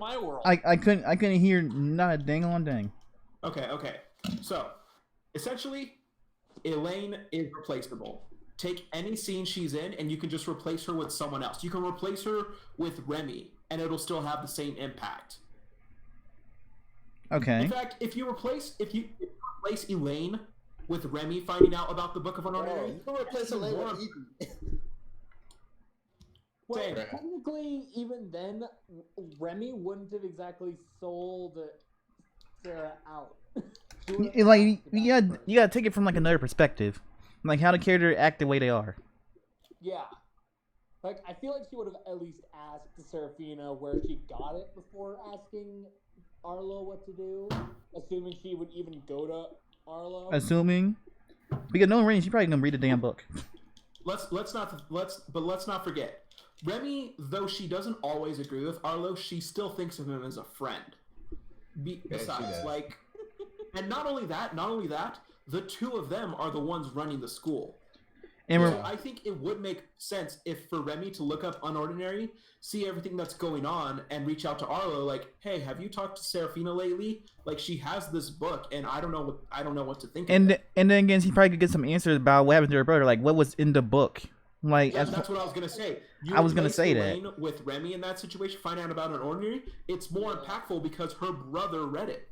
my world. I couldn't hear not a dang on dang. Okay. So, essentially, Elaine is replaceable. Take any scene she's in, and you can just replace her with someone else. You can replace her with Remi, and it'll still have the same impact. Okay. In fact, if you replace Elaine with Remi finding out about the Book of UnOrdinary, you can replace Elaine with Evie. Well, technically, even then, Remi wouldn't have exactly sold Sarah out. Like you gotta take it from like another perspective, like how the character act the way they are. Yeah. Like, I feel like she would have at least asked Seraphina where she got it before asking Arlo what to do, assuming she would even go to Arlo. Assuming, because no rain, she probably gonna read the damn book. Let's not forget, Remi, though she doesn't always agree with Arlo, she still thinks of him as a friend. Besides, like, and not only that, the two of them are the ones running the school. And so I think it would make sense if for Remi to look up UnOrdinary, see everything that's going on, and reach out to Arlo like, "Hey, have you talked to Seraphina lately? Like, she has this book, and I don't know what to think." And then again, she probably could get some answers about what happened to her brother, like what was in the book. Like that's what I was gonna say. I was gonna say Elaine that with Remi in that situation, find out about UnOrdinary, it's more impactful because her brother read it.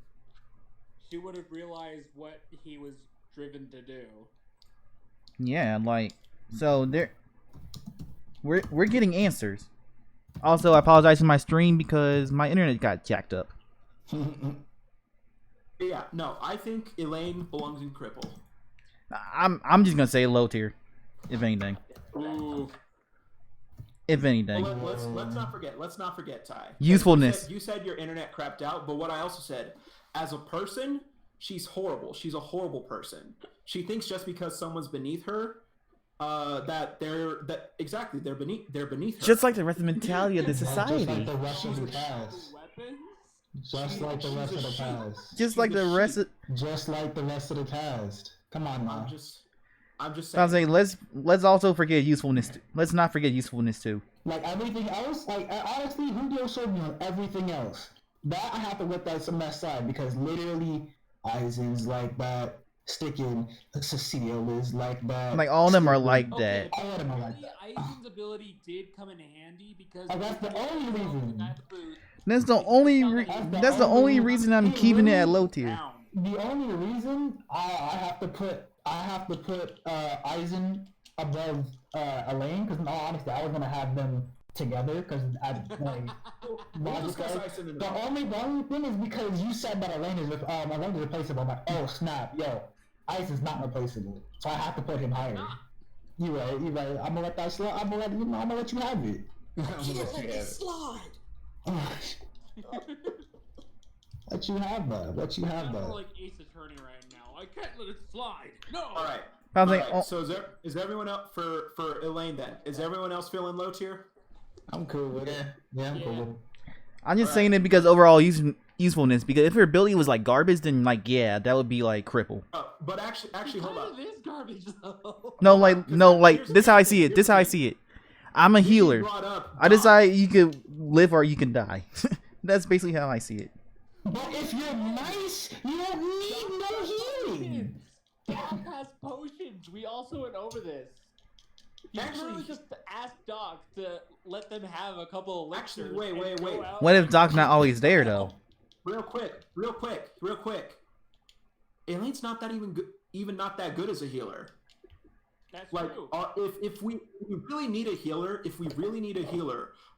She would have realized what he was driven to do. Yeah, like, so we're getting answers. Also, I apologize for my stream because my internet got jacked up. Yeah, no, I think Elaine belongs in Cripple. I'm just gonna say low tier, if anything. Ooh. If anything. Well, let's not forget, Ty. Usefulness. You said your internet crapped out, but what I also said, as a person, she's horrible. She's a horrible person. She thinks just because someone's beneath her, they're beneath her. Just like the rest of the mentality of the society. Just like the rest of the cast. Just like the rest of the cast. Just like the rest of the cast. Come on now. I'm just saying. I was saying let's also forget usefulness. Let's not forget usefulness too. Like everything else, like honestly, Julio showed me on everything else. That I have to let that some aside because literally, Eisen's like that. Sticking Cecile is like that. Like all of them are like that. All of them are like that. Eisen's ability did come in handy because that's the only reason. That's the only reason I'm keeping it at low tier. The only reason I have to put Eisen above Elaine because in all honesty I was gonna have them together because I like the only thing is because you said that Elaine is replaceable. I'm like, oh snap, yo, Eisen's not replaceable, so I have to put him higher. You right. I'm gonna let that slide. I'm gonna let you have it. You can't let it slide. Let you have that. I'm like Ace Attorney right now. I can't let it slide. No. All right. I was like, so is everyone up for Elaine then? Is everyone else feeling low tier? I'm cool with it. Yeah, I'm cool with it. I'm just saying it because overall usefulness. Because if her ability was like garbage, then like that would be like cripple. But actually, hold up. It is garbage though. No, this is how I see it. I'm a healer. I decide you can live or you can die. That's basically how I see it. But if you're nice, you don't need no healing. Doc has potions. We also went over this. You actually just ask Doc to let them have a couple of lectures. Actually, wait. What if Doc's not always there though? Real quick. Elaine's not that even not that good as a healer. That's like, true. If we really need a healer,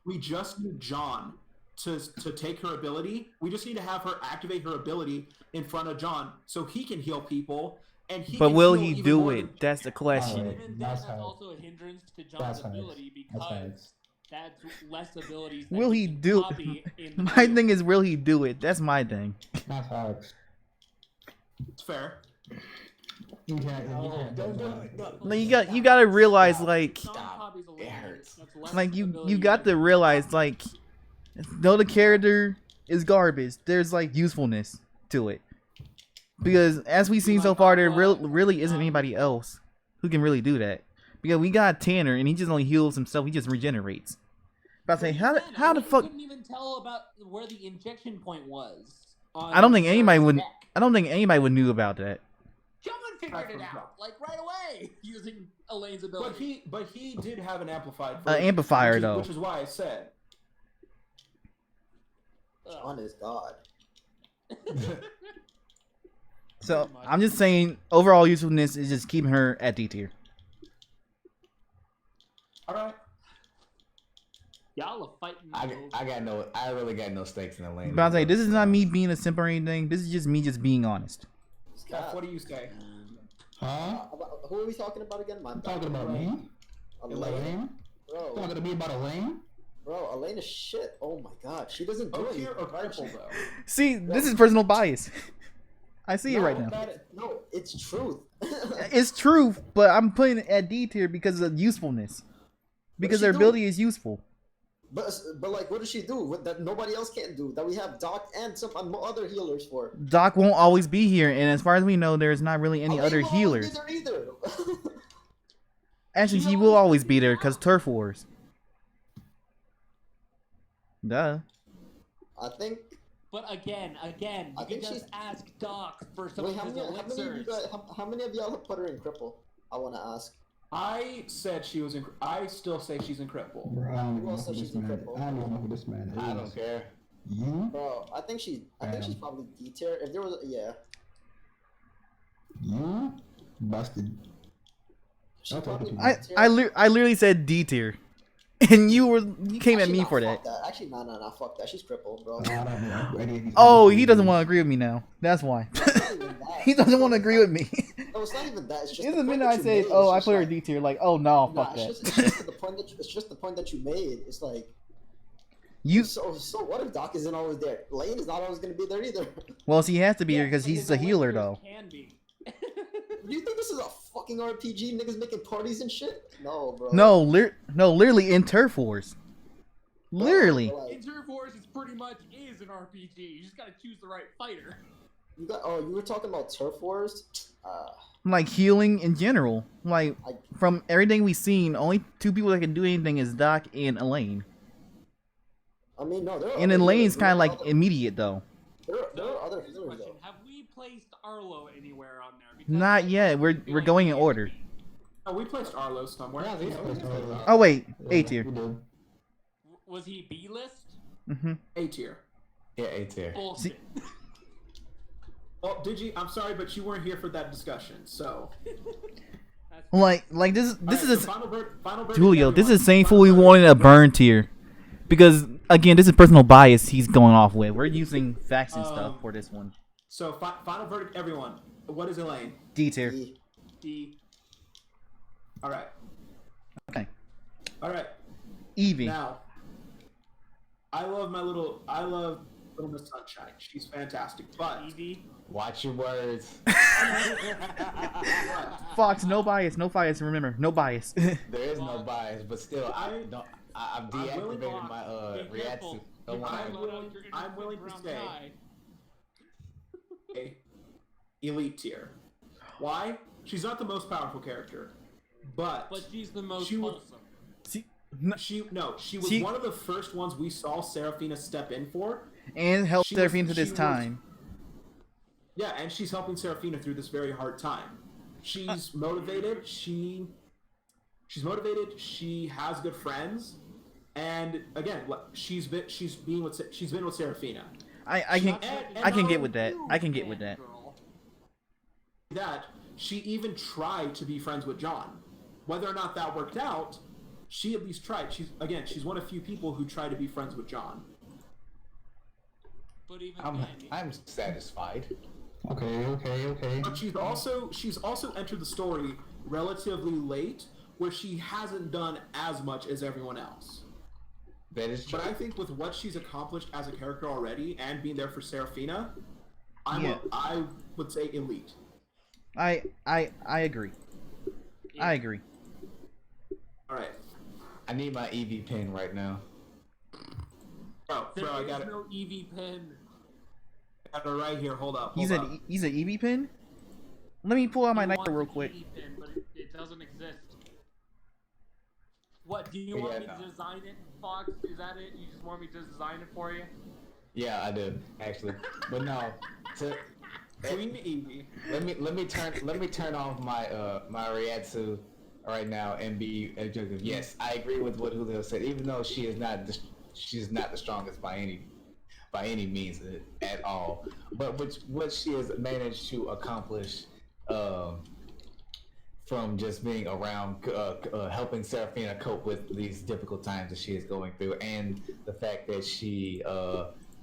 we just need John to take her ability. We just need to have her activate her ability in front of John so he can heal people. But will he do it? That's the question. And that's also a hindrance to John's ability because that's less abilities. Will he do it? My thing is, will he do it? That's my thing. That's hard. It's fair. You gotta realize, like, it hurts. Like you got to realize, like, though the character is garbage, there's like usefulness to it. Because as we've seen so far, there really isn't anybody else who can really do that. Because we got Tanner, and he just only heals himself. He just regenerates. About to say, how the I fuck? couldn't even tell about where the injection point was. I don't think anybody would. Neck. I don't think anybody would knew about that. Someone figured it out, like right away, using Elaine's ability. But he did have an amplified An amplifier though. which is why I said. John is God. So I'm just saying, overall usefulness is just keeping her at D tier. All right. Y'all are fighting. I really got no stakes in the lane. But I'm saying, this is not me being a simp or anything. This is just me just being honest. Steph, what do you say? Huh? Who are we talking about again? Talking about me? Elaine? Bro, Talking to me about Elaine? bro, Elaine is shit. Oh my god, she doesn't do O anything. tier or cripple though? See, this is personal bias. I see it right now. No, it's truth. It's truth, but I'm putting it at D tier because of usefulness. Because she their do? ability is useful. But like, what does she do that nobody else can do? That we have Doc and some other healers for. Doc won't always be here, and as far as we know, there's not really any Elaine other won't always healers. be there either. Actually, he will always be there because turf wars. Duh. I think. But again, I you can think just she's- ask Doc for some Wait, of his elixirs. how many of y'all have put her in cripple? I want to ask. I said she was in. I still say she's in cripple. Bro, I don't Who even know else who said this she's in man cripple? I don't even know who this man is. I don't care. You? Bro, I think she's probably D tier. If there was, You? Busted. She's I'll talk probably to you. I D tier. I literally said D tier, and you came at Actually, me nah, for fuck that. Actually, no, fuck that. She's crippled, bro. I don't know any of these Oh, people. he doesn't want to agree with me now. That's why. It's not even that. He doesn't want to agree with me. No, it's not even that. It's just In the the point minute that I you said, made, "Oh, it's I just put her like- D tier," like, "Oh no, Nah, fuck it's that." just the point that it's just the point that you made. It's like You so what if Doc isn't always there? Lane is not always gonna be there either. well, he has to be here because But he's his a healer, elixirs though. Can be. Do you think this is a fucking RPG? Niggas making parties and shit? No, bro. No, literally in turf wars. Literally. Like, In Turf Wars, it's pretty much is an RPG. You just gotta choose the right fighter. you were talking about turf wars. Like healing in general. Like I- from everything we've seen, only two people that can do anything is Doc and Elaine. I mean, no, there are. And other Elaine's healers. kind of There are like other- immediate though. There are other Here's a healers question: though. have we placed Arlo anywhere on there? Because Not yet. We're going in order. Oh, we placed Arlo somewhere. Yeah, we placed Arlo. Oh wait, A Yeah, tier. we did. Was he B list? A tier. Yeah, A tier. Bullshit. Well, I'm sorry, but you weren't here for that discussion. So. Like this Alright, is so final verdict, Julio. This everyone. is same Final fool we verdict. wanted a burn tier, because again, this is personal bias he's going off with. We're using facts and stuff for this one. So final verdict, everyone. What is Elaine? D tier. D. D. All right. Okay. All right. Evie. Now, I love Little Miss Sunshine. She's fantastic, but Evie. Watch your words. Fox, no bias, no bias. Remember, no bias. There is no bias, but still, I'm I'm willing- deactivating my Be reaction. careful. Don't want I'm to. willing- I'm willing to say- elite tier. Why? She's not the most powerful character, but She's the most She would- wholesome. See, she was She- one of the first ones we saw Seraphina step in for. and help She Seraphina was- to this she was- time. Yeah, and she's helping Seraphina through this very hard time. She's motivated. She's motivated. She has good friends, and again, she's been with Seraphina. I can And I can get with that. I can get with that. Girl. That she even tried to be friends with John. Whether or not that worked out, she at least tried. She's one of few people who tried to be friends with John. But even I'm then, satisfied. Okay. But she's also entered the story relatively late, where she hasn't done as much as everyone else. That is true. But I think with what she's accomplished as a character already and being there for Seraphina, Yeah. I would say elite. I agree. I agree. All right, I need my Evie pin right now. bro, there I is got it. no Evie pin. Got it right here. Hold up. He's Hold up. an Evie pin. Let me pull out my He knife wants real an quick. Evie pin, but it doesn't exist. What, do you want me no. to design it, Fox? Is that it? You just want me to design it for you? Yeah, I do actually, but no. Queen Evie. Let me turn off my my Riatsu right now and be objective. Yes, I agree with what Julio said. Even though she's not the strongest by any means at all, but what she has managed to accomplish from just being around, helping Seraphina cope with these difficult times that she is going through, and the fact that she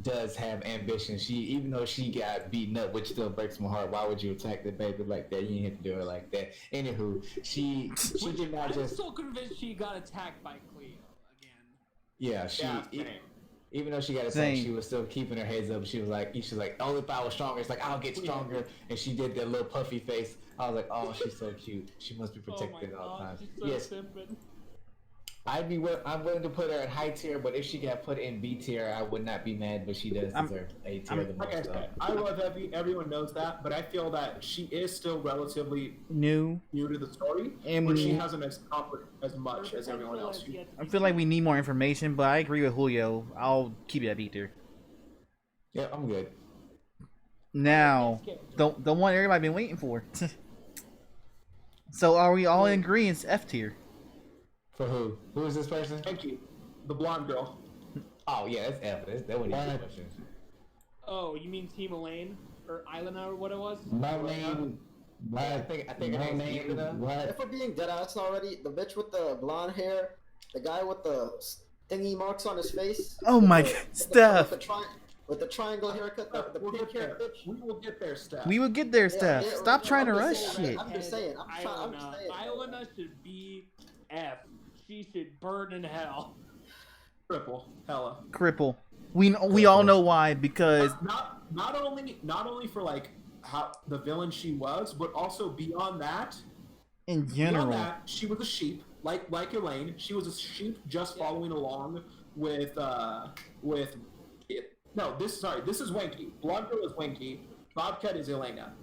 does have ambition. She, even though she got beaten up, which still breaks my heart. Why would you attack the baby like that? You didn't have to do her like that. Anywho, she did not I'm just. so convinced she got attacked by Cleo again. Yeah, even though she got attacked, Same. she was still keeping her heads up. She was like, only if I was stronger. It's like, I'll get stronger. And she did that little puffy face. I was like, oh, she's so cute. She must be protected at all times. She's so simping. I'm willing to put her at high tier, but if she got put in B tier, I would not be mad. But she does deserve A tier the Like I most. said, I love Evie. Everyone knows that, but I feel that she is still relatively New. new to the story, And but she hasn't accomplished as much as everyone else. I feel like we need more information, but I agree with Julio. I'll keep it at B tier. Yeah, I'm good. Now, the one everybody been waiting for. So are we all in agreement? F tier. For who? Who is this person? Thank you, the blonde girl. Oh yeah, that's F. That wouldn't even be a question. Oh, you mean Team Elaine? Or Ilana, or what it was? My name. I think her name's Elena. If we're being dead ass already, the bitch with the blonde hair, the guy with the thingy marks on his face. Oh my god, Steph. With the triangle haircut, the We'll pink get hair there. bitch. We will get there, Steph. We would get there, Steph. yeah, Stop trying to I'm rush just saying, shit. I'm just saying. I'm Ilana. just saying. Ilana should be F. She should burn in hell. Triple, hella. Cripple. We all know why, because Not only for like how the villain she was, but also beyond that. in Beyond general. that, she was a sheep, like Elaine. She was a sheep just following along with No, this is Wanky. Blonde girl is Wanky. Bobcat is Elena.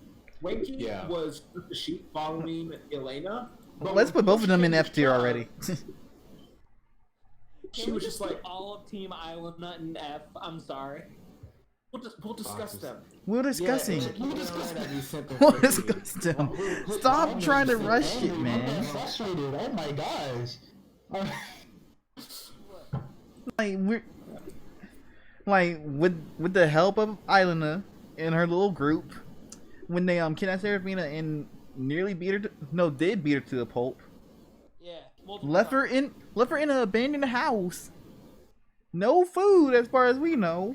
Wanky was the sheep following Elena. But Let's put both of them in F tier already. She was just like, all of Team Ilana in F. I'm sorry. we'll discuss them. We're discussing. We'll discuss We'll discuss them. Stop trying to rush shit, I'm man. frustrated. Oh my gosh. Like with the help of Ilana and her little group, when they kidnapped Seraphina and nearly did beat her to the pulp. Yeah. Left her in an abandoned house. No food, as far as we know.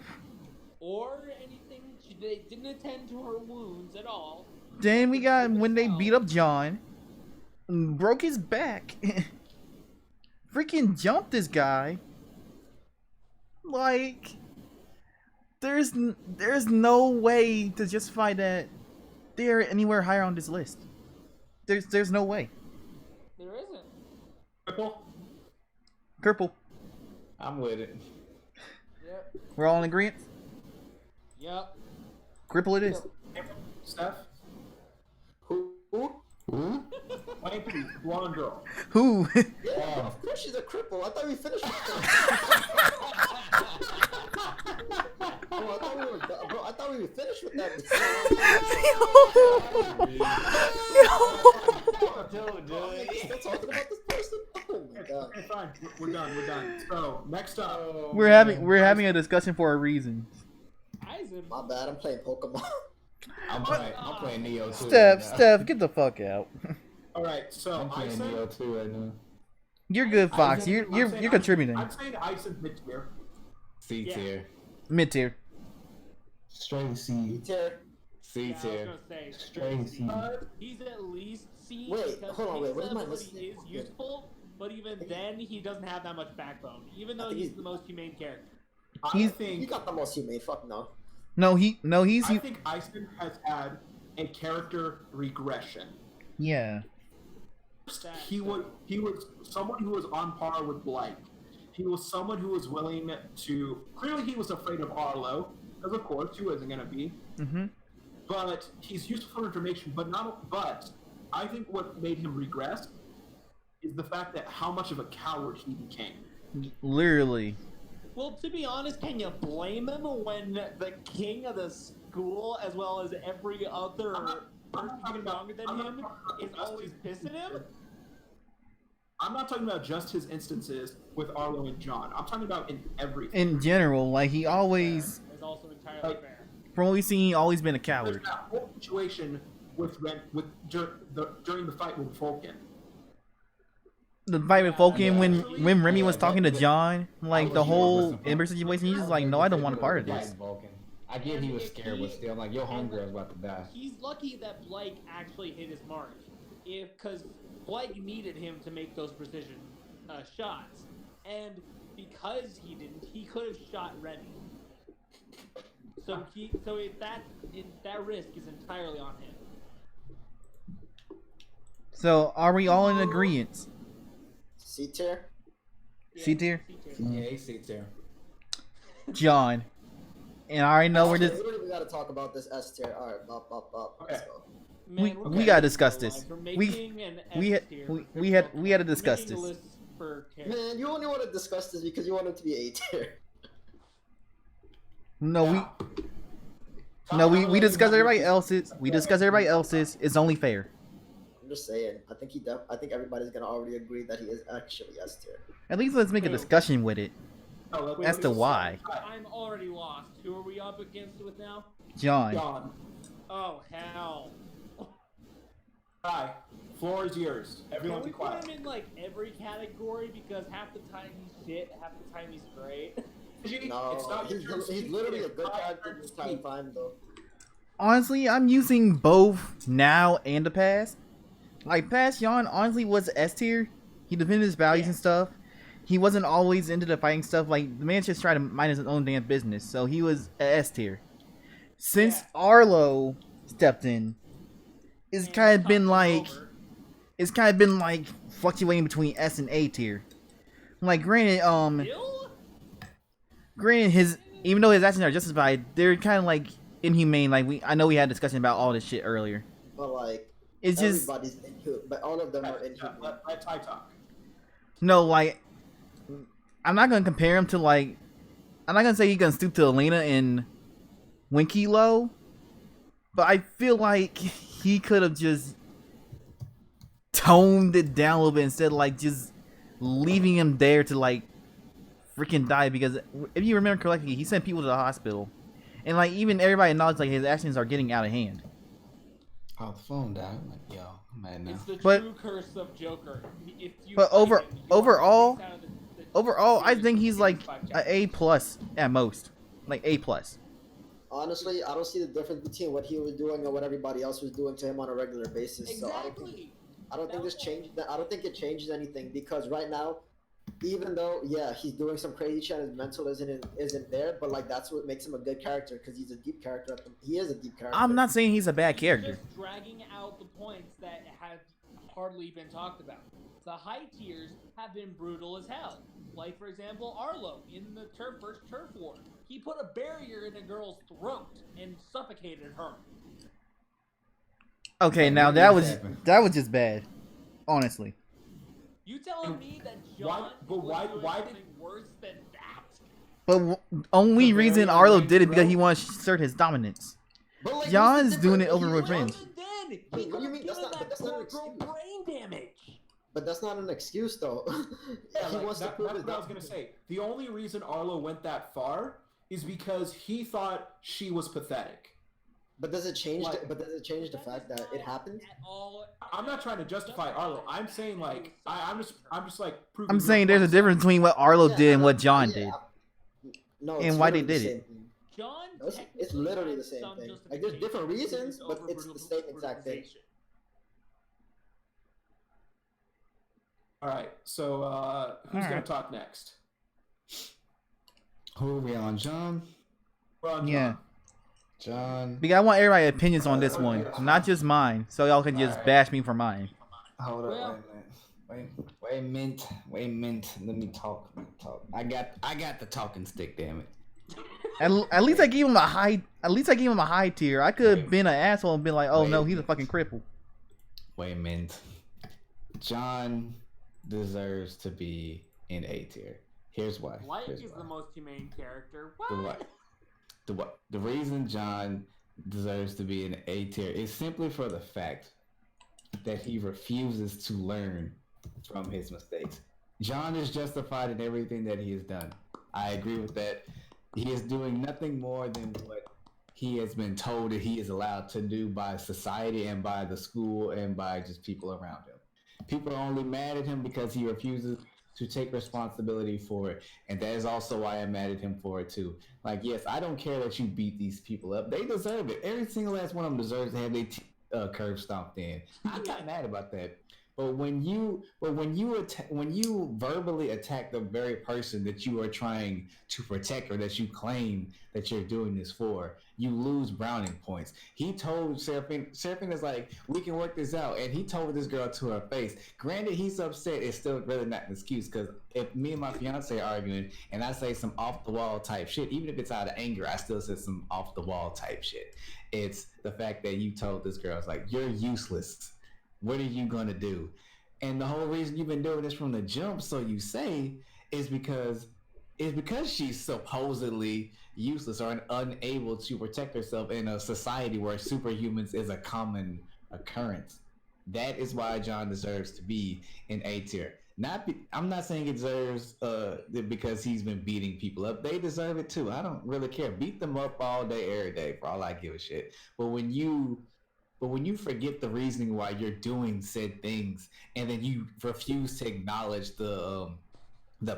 Or anything. They didn't attend to her wounds at all. Then we got when they beat up John, broke his back, freaking jumped this guy. Like, there's no way to justify that they're anywhere higher on this list. There's no way. There isn't. Purple. I'm with it. Yep. We're all in agreement. Yep. Cripple it is. Steph? Who? Wanky, blonde girl. Who? Yeah, of course she's a cripple. I thought we finished with that. Bro, I thought we were finished with that. Still talking about this person? Oh my god. Okay, fine. We're done. So, next up. We're having a discussion for a reason. Aizen. My bad, I'm playing Pokemon. I'm playing Neo too. Steph, get the fuck out. Alright, so I'm playing Neo too right now. You're good, Fox. You're contributing. I'm saying Aizen's mid-tier. C tier. Mid tier. Straight C. Tier. C Yeah, I was tier. gonna say. Straight C. He's at least C. Wait, because hold on, wait, his what am I ability listening? is useful, but even then, he doesn't have that much backbone. Even though think he's he's- the most humane character. I He think got the most humane. Fuck no. He's I think Aizen has had a character regression. yeah. He was someone who was on par with Blyke. He was someone who was willing to. Clearly, he was afraid of Arlo, because of course, who isn't gonna be? Mhm. But he's useful for information. But I think what made him regress is the fact that how much of a coward he became. Literally. Well, to be honest, can you blame him when the king of the school, as well as every other person even younger than him, is always pissing him? I'm not talking about just his instances with Arlo and John. I'm talking about in everything. In general, like he always, It's also entirely fair. from what we've seen, he always been a There's coward. that whole situation during the fight with Vulcan. The fight with Vulcan Yeah. when Remi was talking to But- John, like I the was whole sure. Ember situation, he's just like, no, I don't want a part of this. Vulcan. I get he was scared, but still, I'm like, your homegirl's about to die. He's lucky that Blyke actually hit his mark, because Blyke needed him to make those precision shots, and because he didn't, he could have shot Remi. So that risk is entirely on him. So are we all in agreement? C tier. C tier? Yeah, he sits there. John. And I already know we're just We don't even gotta talk about this S tier. Alright, up. Okay. Let's go. Man, we gotta discuss this. We're We making an we had S tier we for had Vulcan. we had to We're discuss making a this. list for characters. Man, you only want to discuss this because you want him to be A tier. No, we discuss everybody else's. We discuss everybody else's. It's only fair. I'm just saying. I think everybody's gonna already agree that he is actually S tier. At least let's make a discussion with it. No, As to why. I'm already lost. Who are we up against with now? John. John. Oh, hell. Hi. Floor is yours. Everyone Can be we put quiet. him in, like, every category? Because half the time he's shit, half the time he's great. No, It's not your turn to he's speak, literally a it's good my character turn to this time speak. though. Honestly, I'm using both now and the past. Like past John honestly was S tier. He defended his values and stuff. He wasn't always into the fighting stuff. Like the man just tried to mind his own damn business. So he was a S tier. Since Arlo stepped in, it's And kind of been toughed him like over. fluctuating between S and A tier. Like granted, Bill? his even though his actions are justified, they're kind of like inhumane. Like I know we had a discussion about all this shit earlier. But like, It's just everybody's inhuman, but all of them are inhuman. Let Ty talk. no, like I'm not gonna compare him to like I'm not gonna say he's gonna stoop to Elena and Winky Low, but I feel like he could have just toned it down a little bit instead of like just leaving him there to like freaking die. Because if you remember correctly, he sent people to the hospital, and like even everybody acknowledged like his actions are getting out of hand. Oh, the phone died. I'm like, yo, I'm mad now. It's the But- true curse of Joker. If you But fight over- him, you are overall- released out of the Overall, I series think he's like five a chapters. A plus at most, like A plus. Honestly, I don't see the difference between what he was doing and what everybody else was doing to him on a regular basis. So Exactly. I don't think this changed. I don't think it changes anything because right now, even though he's doing some crazy shit and his mental isn't there, but like that's what makes him a good character because he's a deep character. He is a deep character. I'm not saying he's a bad He's character. just dragging out the points that have hardly been talked about. The high tiers have been brutal as hell. Like, for example, Arlo in the first turf war. He put a barrier in a girl's throat and suffocated her. Okay, now that was just bad, honestly. You telling me that Why- John but was why- doing why did- something worse than that? But only The reason barrier Arlo in did it the because he throat? wanted to assert his dominance. But, like, John's what's the doing it difference? over He- revenge. Even then, he Wait, what do you could've mean? That's given not- but that that's not an poor girl excuse. brain damage. But that's not an excuse though. Yeah, he like, wants to that's prove his what I was gonna dominance. say. The only reason Arlo went that far is because he thought she was pathetic. But does it change? Like- But does it change the That fact does that it not happened? at all- I'm not trying to justify Arlo. I'm saying like I'm just like proving. I'm your saying there's a concept. difference between what Arlo Yeah, did and what yeah, John yeah. did. No, And it's why they literally the did it. same thing. John No, it's technically literally the has same some thing. Like, there's different justification reasons, for but his it's the same exact thing. brutalization. All right, so who's gonna Alright. talk next? Who are we on, John? We're on Yeah. John. Because I want everybody's opinions on this one, not just mine, so y'all can just Alright. bash me for mine. Hold up, Well- wait a minute. Wait a minute. Let me talk. I got the talking stick. Damn it. At least I gave him a high. At least I gave him a high tier. I could have been an asshole and been like, "Oh no, he's a fucking cripple." Wait a minute. John deserves to be in A tier. Here's why. Blyke Here's is why. the most humane character. The What? what? The reason John deserves to be in A tier is simply for the fact that he refuses to learn from his mistakes. John is justified in everything that he has done. I agree with that. He is doing nothing more than what he has been told that he is allowed to do by society and by the school and by just people around him. People are only mad at him because he refuses to take responsibility for it. And that is also why I'm mad at him for it too. Like, yes, I don't care that you beat these people up. They deserve it. Every single last one of them deserves to have their curve stomped in. I'm not mad about that. But when you verbally attack the very person that you are trying to protect or that you claim that you're doing this for, you lose browning points. He told Seraphina's like, we can work this out, and he told this girl to her face. Granted, he's upset. It's still really not an excuse, because if me and my fiance are arguing and I say some off the wall type shit, even if it's out of anger, I still say some off the wall type shit. It's the fact that you told this girl, it's like, you're useless. What are you gonna do? And the whole reason you've been doing this from the jump, so you say, is because she's supposedly useless or unable to protect herself in a society where superhumans is a common occurrence. That is why John deserves to be in A tier. I'm not saying it deserves because he's been beating people up. They deserve it too. I don't really care. Beat them up all day, every day, for all I give a shit. But when you forget the reasoning why you're doing said things, and then you refuse to acknowledge the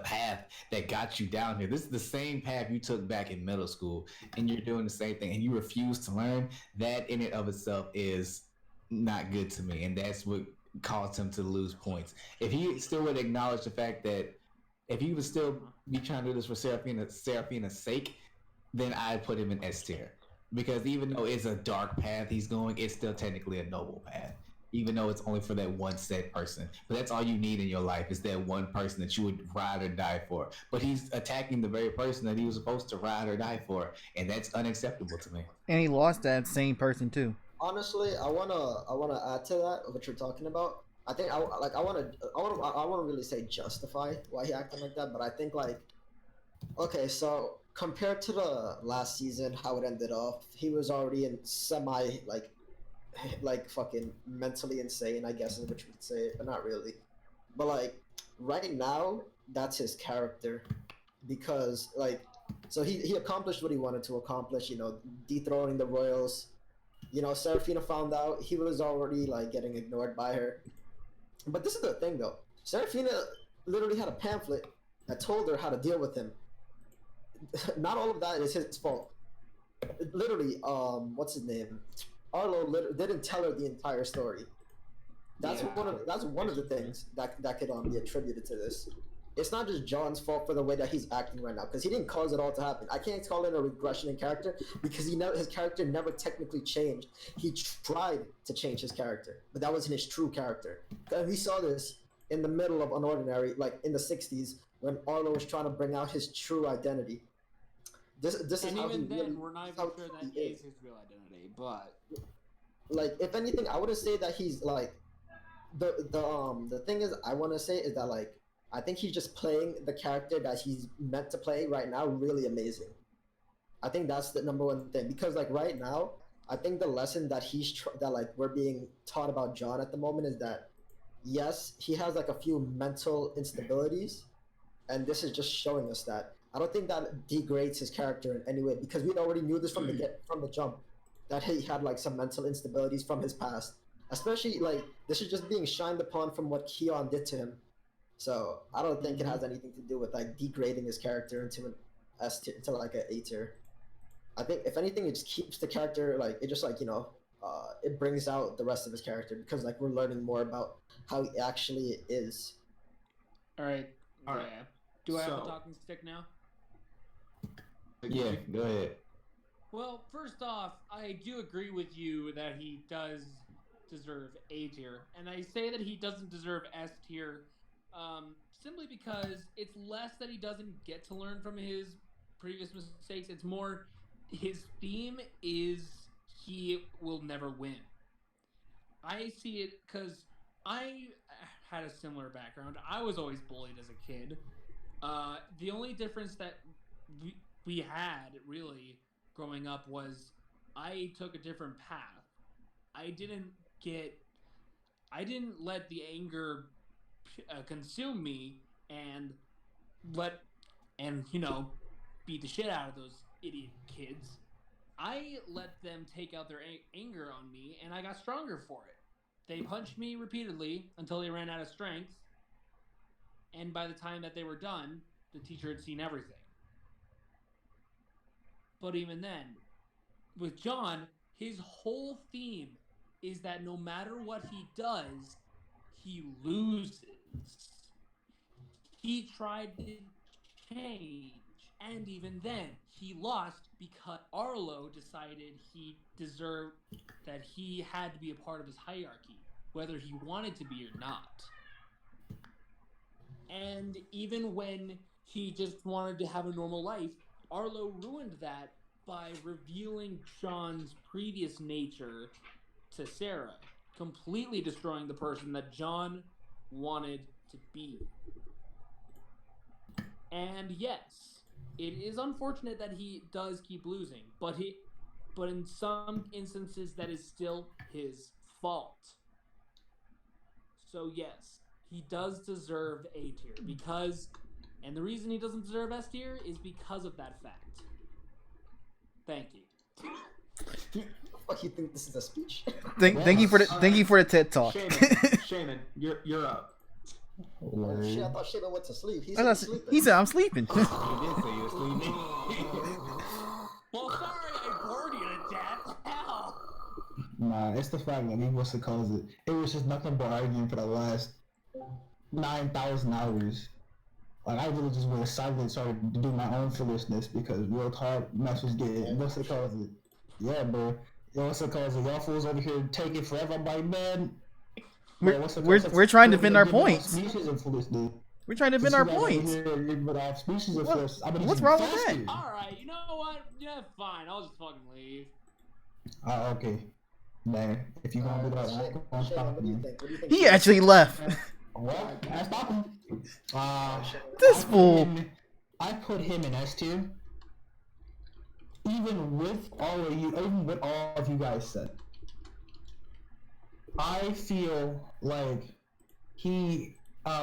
path that got you down here. This is the same path you took back in middle school, and you're doing the same thing, and you refuse to learn. That in and of itself is not good to me, and that's what caused him to lose points. If he still would acknowledge the fact that if he would still be trying to do this for Seraphina's sake, then I'd put him in S tier. Because even though it's a dark path he's going, it's still technically a noble path. Even though it's only for that one said person. But that's all you need in your life, is that one person that you would ride or die for. But he's attacking the very person that he was supposed to ride or die for. And that's unacceptable to me. And he lost that same person too. Honestly, I wanna add to that, what you're talking about. I think I wanna really say justify why he acted like that, but I think like, okay, so compared to the last season, how it ended off, he was already in semi like fucking mentally insane, I guess is what you would say, but not really. But like right now, that's his character, because like, so he accomplished what he wanted to accomplish, you know, dethroning the royals. You know, Seraphina found out, he was already like getting ignored by her. But this is the thing though, Seraphina literally had a pamphlet that told her how to deal with him. Not all of that is his fault. Literally, what's his name? Arlo didn't tell her the entire story. That's one of the things that could be attributed to this. It's not just John's fault for the way that he's acting right now, because he didn't cause it all to happen. I can't call it a regression in character, because his character never technically changed. He tried to change his character, but that wasn't his true character. And we saw this in the middle of UnOrdinary, like in the 60s, when Arlo was trying to bring out his true identity. This is And how even he then, really, we're not even how sure he that is his real identity. But like, if anything, I wouldn't say that he's like the thing is, I want to say is that like, I think he's just playing the character that he's meant to play right now really amazing. I think that's the number one thing, because like right now, I think the lesson that that like we're being taught about John at the moment is that yes, he has like a few mental instabilities, and this is just showing us that. I don't think that degrades his character in any way, because we already knew this from the jump, that he had like some mental instabilities from his past. Especially like, this is just being shined upon from what Keon did to him. So I don't think it has anything to do with like degrading his character into an S tier, to like an A tier. I think if anything, it just keeps the character like, it just like, you know, it brings out the rest of his character, because like we're learning more about how he actually is. all right. Do I have a So- talking stick now? Yeah, go ahead. Well, first off, I do agree with you that he does deserve A tier, and I say that he doesn't deserve S tier simply because it's less that he doesn't get to learn from his previous mistakes. It's more his theme is he will never win. I see it because had a similar background. I was always bullied as a kid. The only difference that we had really growing up was I took a different path. I didn't let the anger consume me and beat the shit out of those idiot kids. I let them take out their anger on me, and I got stronger for it. They punched me repeatedly until they ran out of strength, and by the time that they were done, the teacher had seen everything. But even then, with John, his whole theme is that no matter what he does, he loses. He tried to change, and even then, he lost because Arlo decided that he had to be a part of his hierarchy, whether he wanted to be or not. And even when he just wanted to have a normal life, Arlo ruined that by revealing John's previous nature to Sarah, completely destroying the person that John wanted to be. And yes, it is unfortunate that he does keep losing, but in some instances that is still his fault. So yes, he does deserve A tier and the reason he doesn't deserve S tier is because of that fact. Thank you. Fuck, you think this is a speech? Thank you for the TED talk. Shaman, you're up. Oh, shit, I thought Shaman went to sleep. He said I'm sleeping. You did say you were sleeping. Well, sorry, I bored you to death. Hell. Nah, it's the fact that he wants to cause it. It was just nothing but arguing for the last 9,000 hours. Like, I really just went silent and started to do my own foolishness because real talk, mess was getting, what's it cause it? Yeah, bro. What's it cause it? Y'all fools over here taking forever. I'm like, man. We're trying to defend our points. We're trying to defend our points. What's wrong with that? Alright, you know what? Yeah, fine. I'll just fucking leave. Oh, okay. Man, if you gonna do that, I'm stopping you. He actually left. Well, I stopped him. This fool. I put him in S tier. Even with all of you guys said. I feel like he,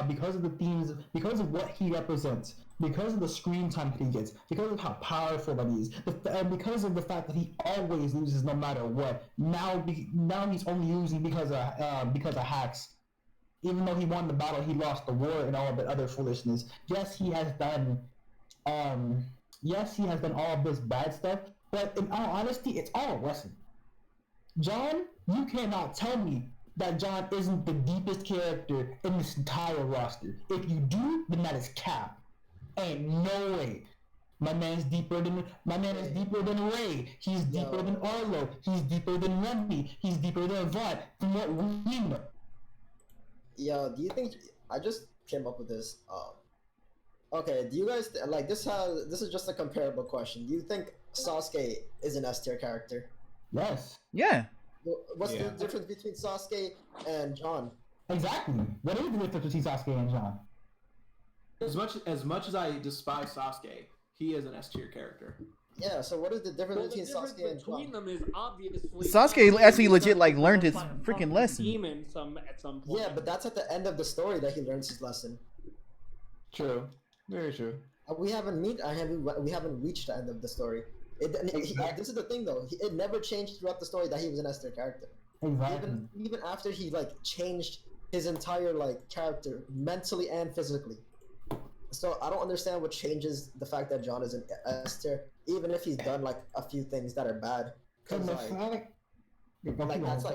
because of the themes, because of what he represents, because of the screen time that he gets, because of how powerful that he is, because of the fact that he always loses no matter what. Now he's only losing because of hacks. Even though he won the battle, he lost the war and all of that other foolishness. Yes, he has done all of this bad stuff, but in all honesty, it's all a lesson. John, you cannot tell me that John isn't the deepest character in this entire roster. If you do, then that is cap. Ain't no way. My man is deeper than Ray. He's deeper than Arlo. He's deeper than Remi. He's deeper than Vaughn. From what we know. Yo, do you think I just came up with this? Okay, do you guys like this? This is just a comparable question. Do you think Sasuke is an S tier character? Yes. Yeah. What's the difference between Sasuke and John? Exactly. What is the difference between Sasuke and John? As much as I despise Sasuke, he is an S tier character. Yeah. So what is the difference between Sasuke and John? Them is obviously Sasuke actually legit learned his freaking lesson. Demon at some point. Yeah, but that's at the end of the story that he learns his lesson. True. Very true. We haven't reached the end of the story. This is the thing though. It never changed throughout the story that he was an S tier character. Exactly. Even after he changed his entire character mentally and physically. So I don't understand what changes the fact that John is an S tier, even if he's done a few things that are bad. Because that's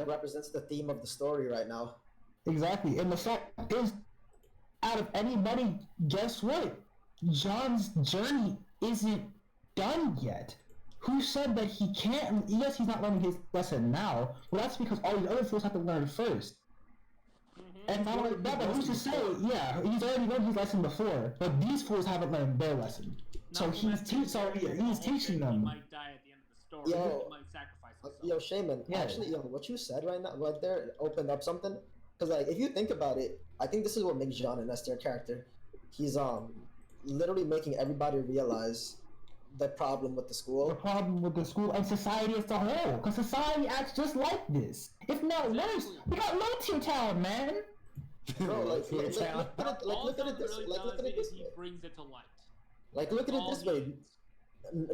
represents the theme of the story right now. Exactly, and the fact is, out of anybody, guess what? John's journey isn't done yet. Who said that he can't? Yes, he's not learning his lesson now, but that's because all these other fools have to learn first. And not only that, but who's to say, yeah, he's already learned his lesson before, but these fools haven't learned their lesson. So he's teaching them. He might die at the end of the story. He might sacrifice himself. Shaman, actually, what you said right there opened up something. Because like if you think about it, I think this is what makes John an S tier character. He's literally making everybody realize the problem with the The school. problem with the school and society as a whole, because society acts just like this. If not worse, we got low tier town, man. Bro, like, look at it All this really like look does at it this is he way. brings it to light. Like look at it All this he way. is.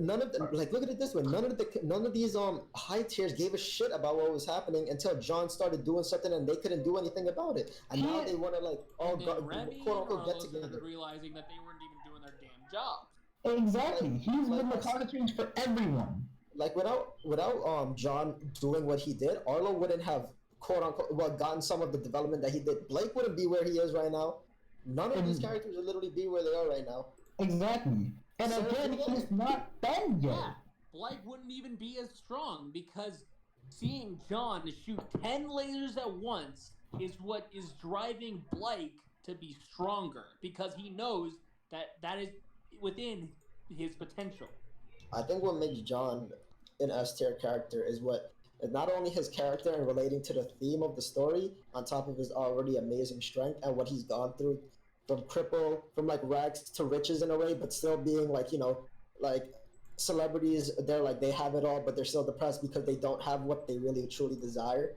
None of the, like look at it this way. None of these high tiers gave a shit about what was happening until John started doing something and they couldn't do anything about it. And now they want to like all And then Remi quote unquote and get Arlo together. started realizing that they weren't even doing their damn job. Exactly. He's been the target change for everyone. Like without John doing what he did, Arlo wouldn't have quote unquote gotten some of the development that he did. Blyke wouldn't be where he is right now. None of these characters would literally be where they are right now. Exactly. And again, he's not done yet. Yeah, Blyke wouldn't even be as strong because seeing John shoot 10 lasers at once is what is driving Blyke to be stronger because he knows that is within his potential. I think what makes John an S tier character is not only his character and relating to the theme of the story, on top of his already amazing strength and what he's gone through from like rags to riches in a way, but still being like, like celebrities, they're like they have it all, but they're still depressed because they don't have what they really truly desire.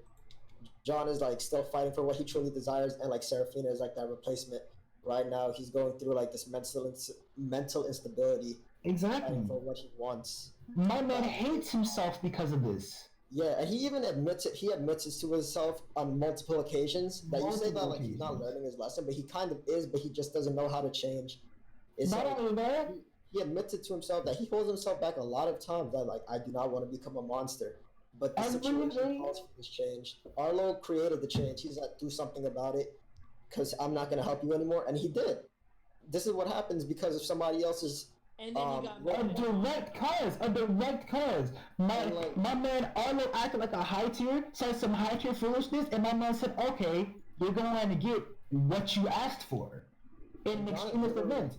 John is like still fighting for what he truly desires, and like Seraphina is like that replacement. Right now, he's going through like this mental instability. Exactly. Fighting for what he wants. My man hates himself because of this. Yeah, and he even admits it. He admits it to himself on multiple occasions. That you say that like he's not learning his lesson, but he kind of is. But he just doesn't know how to change. It's Not like, only that, he admits it to himself that he holds himself back a lot of times. That like I do not want to become a monster, but the situation calls for this change. Arlo created the change. He's like, do something about it, because I'm not gonna help you anymore, and he did. This is what happens because of somebody else's. And then you got a direct cause. My man Arlo acted like a high tier, said some high tier foolishness, and my man said, okay, you're going to get what you asked for in an extremist event.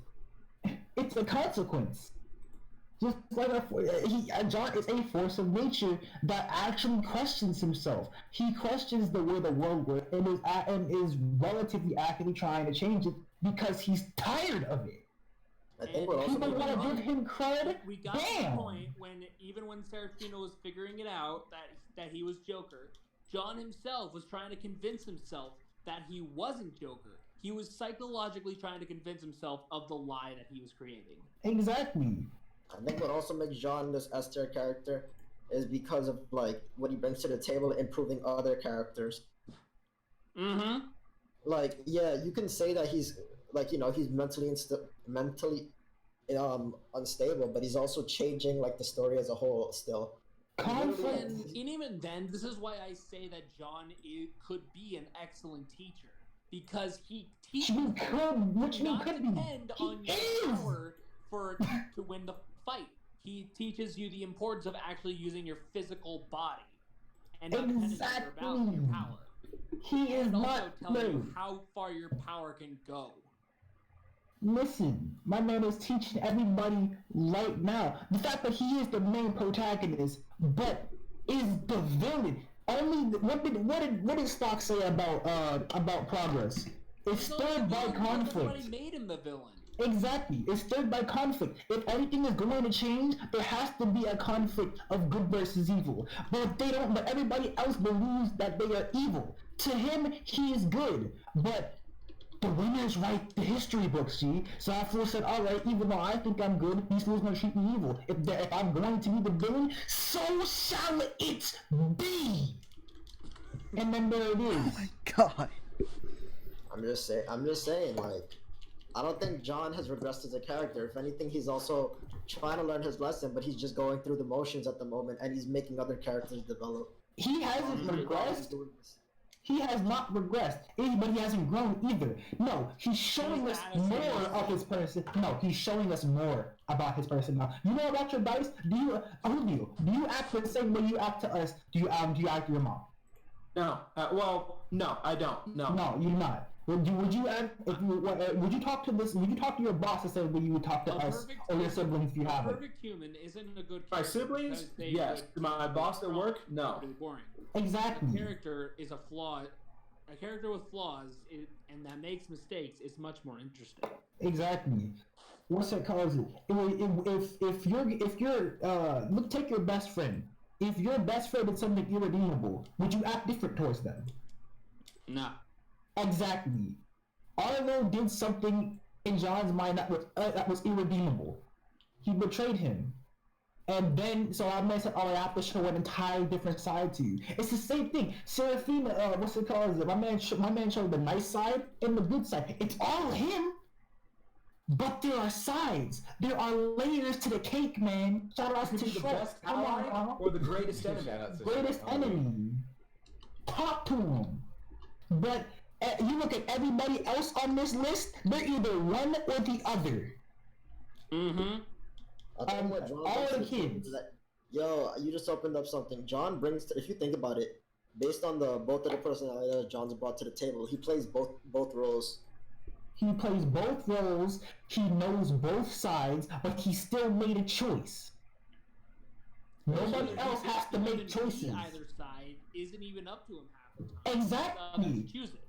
It's a consequence. Just like John is a force of nature that actually questions himself. He questions the way the world works and is relatively actively trying to change it because he's tired of it. I think we're also People want to give him credit. We got to the point when Seraphina was figuring it out that he was Joker, John himself was trying to convince himself that he wasn't Joker. He was psychologically trying to convince himself of the lie that he was creating. Exactly. I think what also makes John this S tier character is because of like what he brings to the table, improving other characters. Mm-hmm. Like, yeah, you can say that he's like, he's mentally unstable, but he's also changing like the story as a whole still. And even then, this is why I say that John could be an excellent teacher because he teaches not depend on your power to win the fight. He teaches you the importance of actually using your physical body and not depending on your power. He is also telling you how far your power can go. Listen, my man is teaching everybody right now. The fact that he is the main protagonist, but is the villain. What did Spock say about progress? It's stirred by conflict. Everybody made him the villain. Exactly. It's stirred by conflict. If anything is going to change, there has to be a conflict of good versus evil. But everybody else believes that they are evil. To him, he is good. But the winners write the history books, see? So I feel said, alright, even though I think I'm good, these fools gonna treat me evil. If I'm going to be the villain, so shall it be! And then there it is. Oh my god. I'm just saying, like, I don't think John has regressed as a character. If anything, he's also trying to learn his lesson, but he's just going through the motions at the moment, and he's making other characters develop. He hasn't regressed. He has not regressed, but he hasn't grown either. No, he's showing us more of his person. No, he's showing us more about his person now. You know about your dice? Do you act the same way you act to us? Do you act to your mom? No. No, I don't. No. No, you're not. Would you act? Would you talk to this? Would you talk to your boss the same way you would talk to us or your siblings if you have it? A perfect human isn't a good. My siblings? Yes. My boss at work? No. Boring. Exactly. The character is a flaw a character with flaws and that makes mistakes is much more interesting. Exactly. What's it called? If you're look, take your best friend. If your best friend did something irredeemable, would you act different towards them? No. Exactly. Arlo did something in John's mind that was irredeemable. He betrayed him. And then, so I said, oh, I have to show an entirely different side to you. It's the same thing. Seraphina, what's it called? My man showed the nice side and the good side. It's all him. But there are sides. There are layers to the cake, man. Shout out to the best ally or the greatest enemy. Greatest enemy. Talk to him. But you look at everybody else on this list, they're either one or the other. Mm-hmm. All the kids. Yo, you just opened up something. John brings, if you think about it, based on both of the personalities that John's brought to the table, he plays both roles. He plays both roles, he knows both sides, but he still made a choice. Nobody else has to make choices. Either side isn't even up to him half the time. Exactly. Choose it.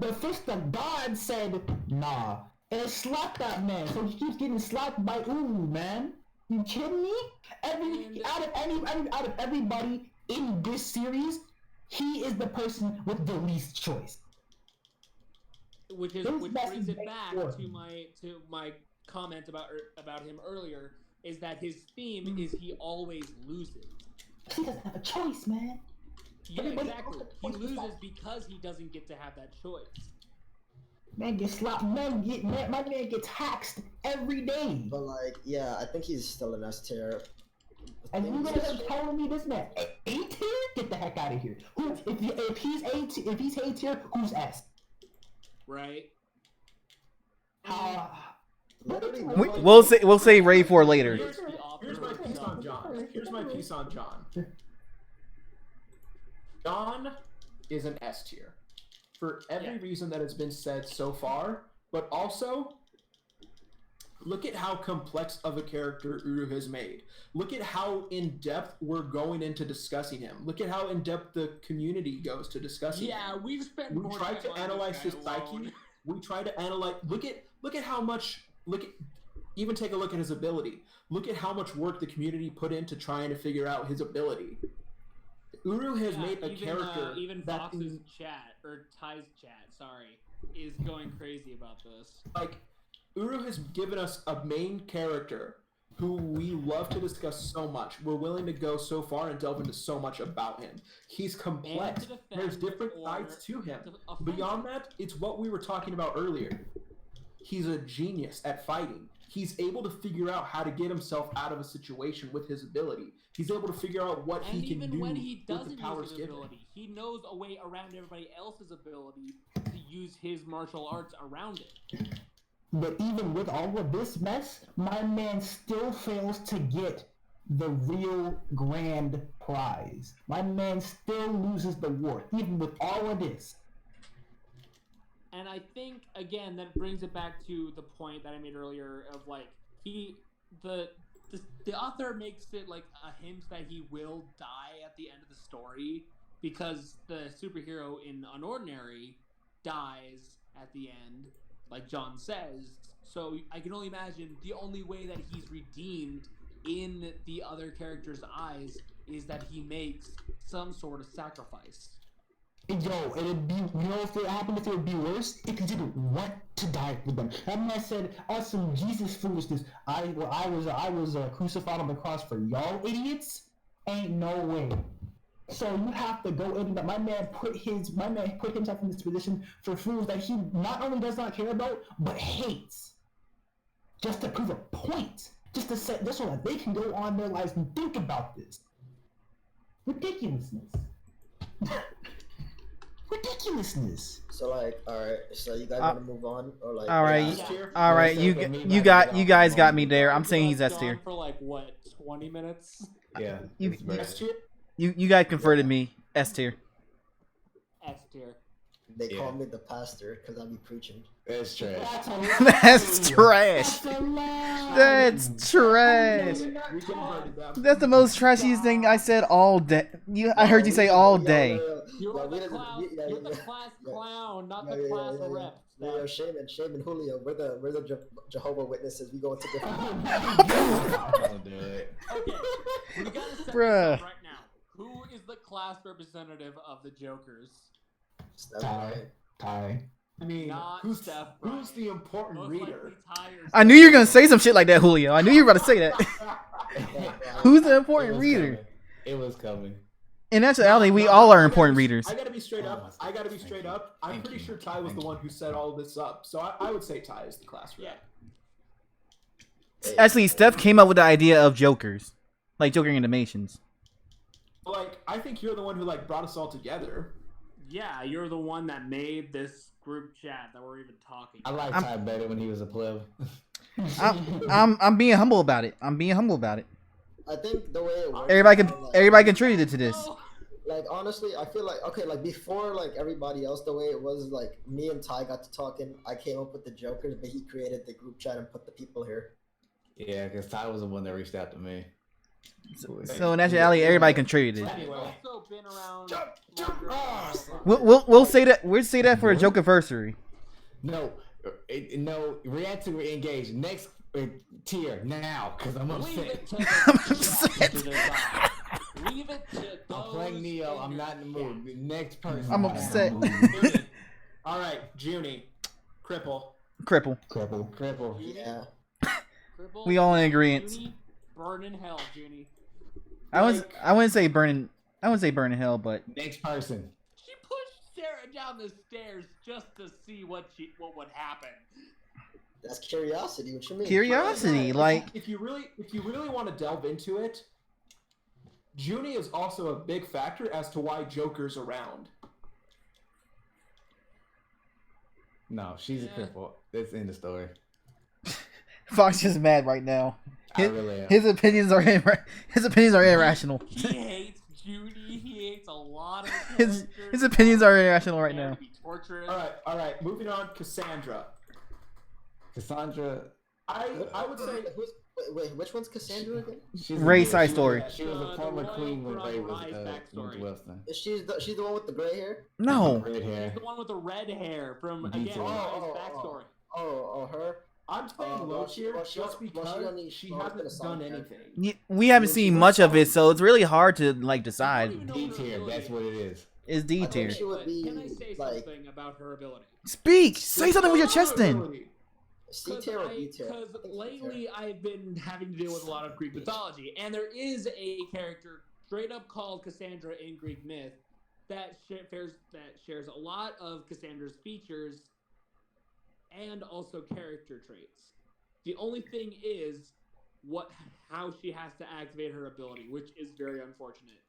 The fist of God said, nah, and it slapped that man, so he keeps getting slapped by Uru, man. You kidding me? Out of everybody in this series, he is the person with the least choice. Which brings it back to my comment about him earlier, is that his theme is he always loses. He doesn't have a choice, man. Yeah, exactly. He loses because he doesn't get to have that choice. Man gets slapped. My man gets hacked every day. But like, yeah, I think he's still an S tier. And you guys are telling me this man A tier? Get the heck out of here. If he's A tier, who's S? Right. We'll say Ray for later. Here's my piece on John. John is an S tier for every reason that has been said so far, but also look at how complex of a character Uru has made. Look at how in depth we're going into discussing him. Look at how in depth the community goes to discussing him. Yeah, we've spent We more try time to on analyze this his guy psyche. alone. We try to analyze. Look at how much. Even take a look at his ability. Look at how much work the community put into trying to figure out his ability. Uru has made a character. Even Fox's chat, or Ty's chat, sorry, is going crazy about this. Like, Uru has given us a main character who we love to discuss so much. We're willing to go so far and delve into so much about him. He's complex. There's different sides to him. Beyond that, it's what we were talking about earlier. He's a genius at fighting. He's able to figure out how to get himself out of a situation with his ability. He's able to figure out what he can do even when he with doesn't the powers use his given. ability, he knows a way around everybody else's ability to use his martial arts around it. But even with all of this mess, my man still fails to get the real grand prize. My man still loses the war, even with all of this. And I think, again, that brings it back to the point that I made earlier of, like, the author makes it, like, a hint that he will die at the end of the story because the superhero in UnOrdinary dies at the end, like John says. So I can only imagine the only way that he's redeemed in the other character's eyes is that he makes some sort of sacrifice. Yo, it'd be, you know, if it happened, if it would be worse, if he didn't want to die with them. That man said, on some Jesus foolishness, I was crucified on the cross for y'all idiots. Ain't no way. So you have to go in. My man put himself in this position for fools that he not only does not care about, but hates, just to prove a point, just so that they can go on their lives and think about this ridiculousness. Ridiculousness. So like, all right. So you guys want to move on, or like? All right. You guys got me there. I'm saying he's S tier. For like what, 20 minutes? Yeah. You guys converted me S tier. S tier. They call me the pastor because I be preaching. That's trash. That's trash. That's trash. That's the most trashiest thing I said all day. I heard you say all day. You're the class clown, not the class rep. Yeah, Shame and Julio, we're the Jehovah Witnesses. We go into different. Don't do it. Okay, we gotta set this Bruh. up right now. Who is the class representative of the Jokers? Ty. I mean, Not who's Steph who's the important Most reader? likely Ty or I knew you were gonna say some shit like that, Julio. I knew you were about to say that. Who's the important reader? Coming. It was coming. In actuality, we all are important readers. I gotta be straight up. I'm pretty sure Ty was the one who set all this up. So I would say Ty is the class rep. Yeah. Actually, Steph came up with the idea of jokers, like joker animations. Like, I think you're the one who like brought us all together. Yeah, you're the one that made this group chat that we're even talking I about. liked Ty better when he was a pleb. I'm being humble about it. I think the way it works. Everybody contributed to this. Like honestly, I feel like like before like everybody else, the way it was like me and Ty got to talking. I came up with the jokers, but he created the group chat and put the people here. Yeah, because Ty was the one that reached out to me. So in actuality, everybody contributed. We've also been around. We'll say that. We'll say that for a Jokerversary. No, react to engage next tier now, because I'm upset. Leave it to those. I'm playing Neo. I'm not in the mood. Next person. I'm upset. All right, Junie, Cripple. Cripple. Yeah. We all in agreement. Burn in hell, Junie. I wouldn't say burning in hell, but Next person. She pushed Sarah down the stairs just to see what would happen. That's curiosity. What you mean? curiosity, like If you really want to delve into it, Junie is also a big factor as to why Joker's around. No, she's a cripple. That's in the story. Fox is mad right now. I really am. His opinions are irrational. He hates Junie. He hates a lot of His opinions are irrational right now. Torturous. All right. Moving on, Cassandra. Cassandra. I would say. Wait, which one's Cassandra again? Ray's side story. She was a former queen when Ray was backstory. Wilson. She's the one with the gray hair. No. Red hair. The one with the red hair from again Detail. Ray's backstory. Her. I'm saying low tier just because she hasn't done anything. We haven't seen much of it, so it's really hard to like decide. D tier. That's what it is. It's D tier. She would be Can I say like something about her ability? Speak. Say something with your chest in. C tier or D tier. Because lately I've been having to deal with a lot of Greek mythology, and there is a character straight up called Cassandra in Greek myth that shares a lot of Cassandra's features and also character traits. The only thing is how she has to activate her ability, which is very unfortunate.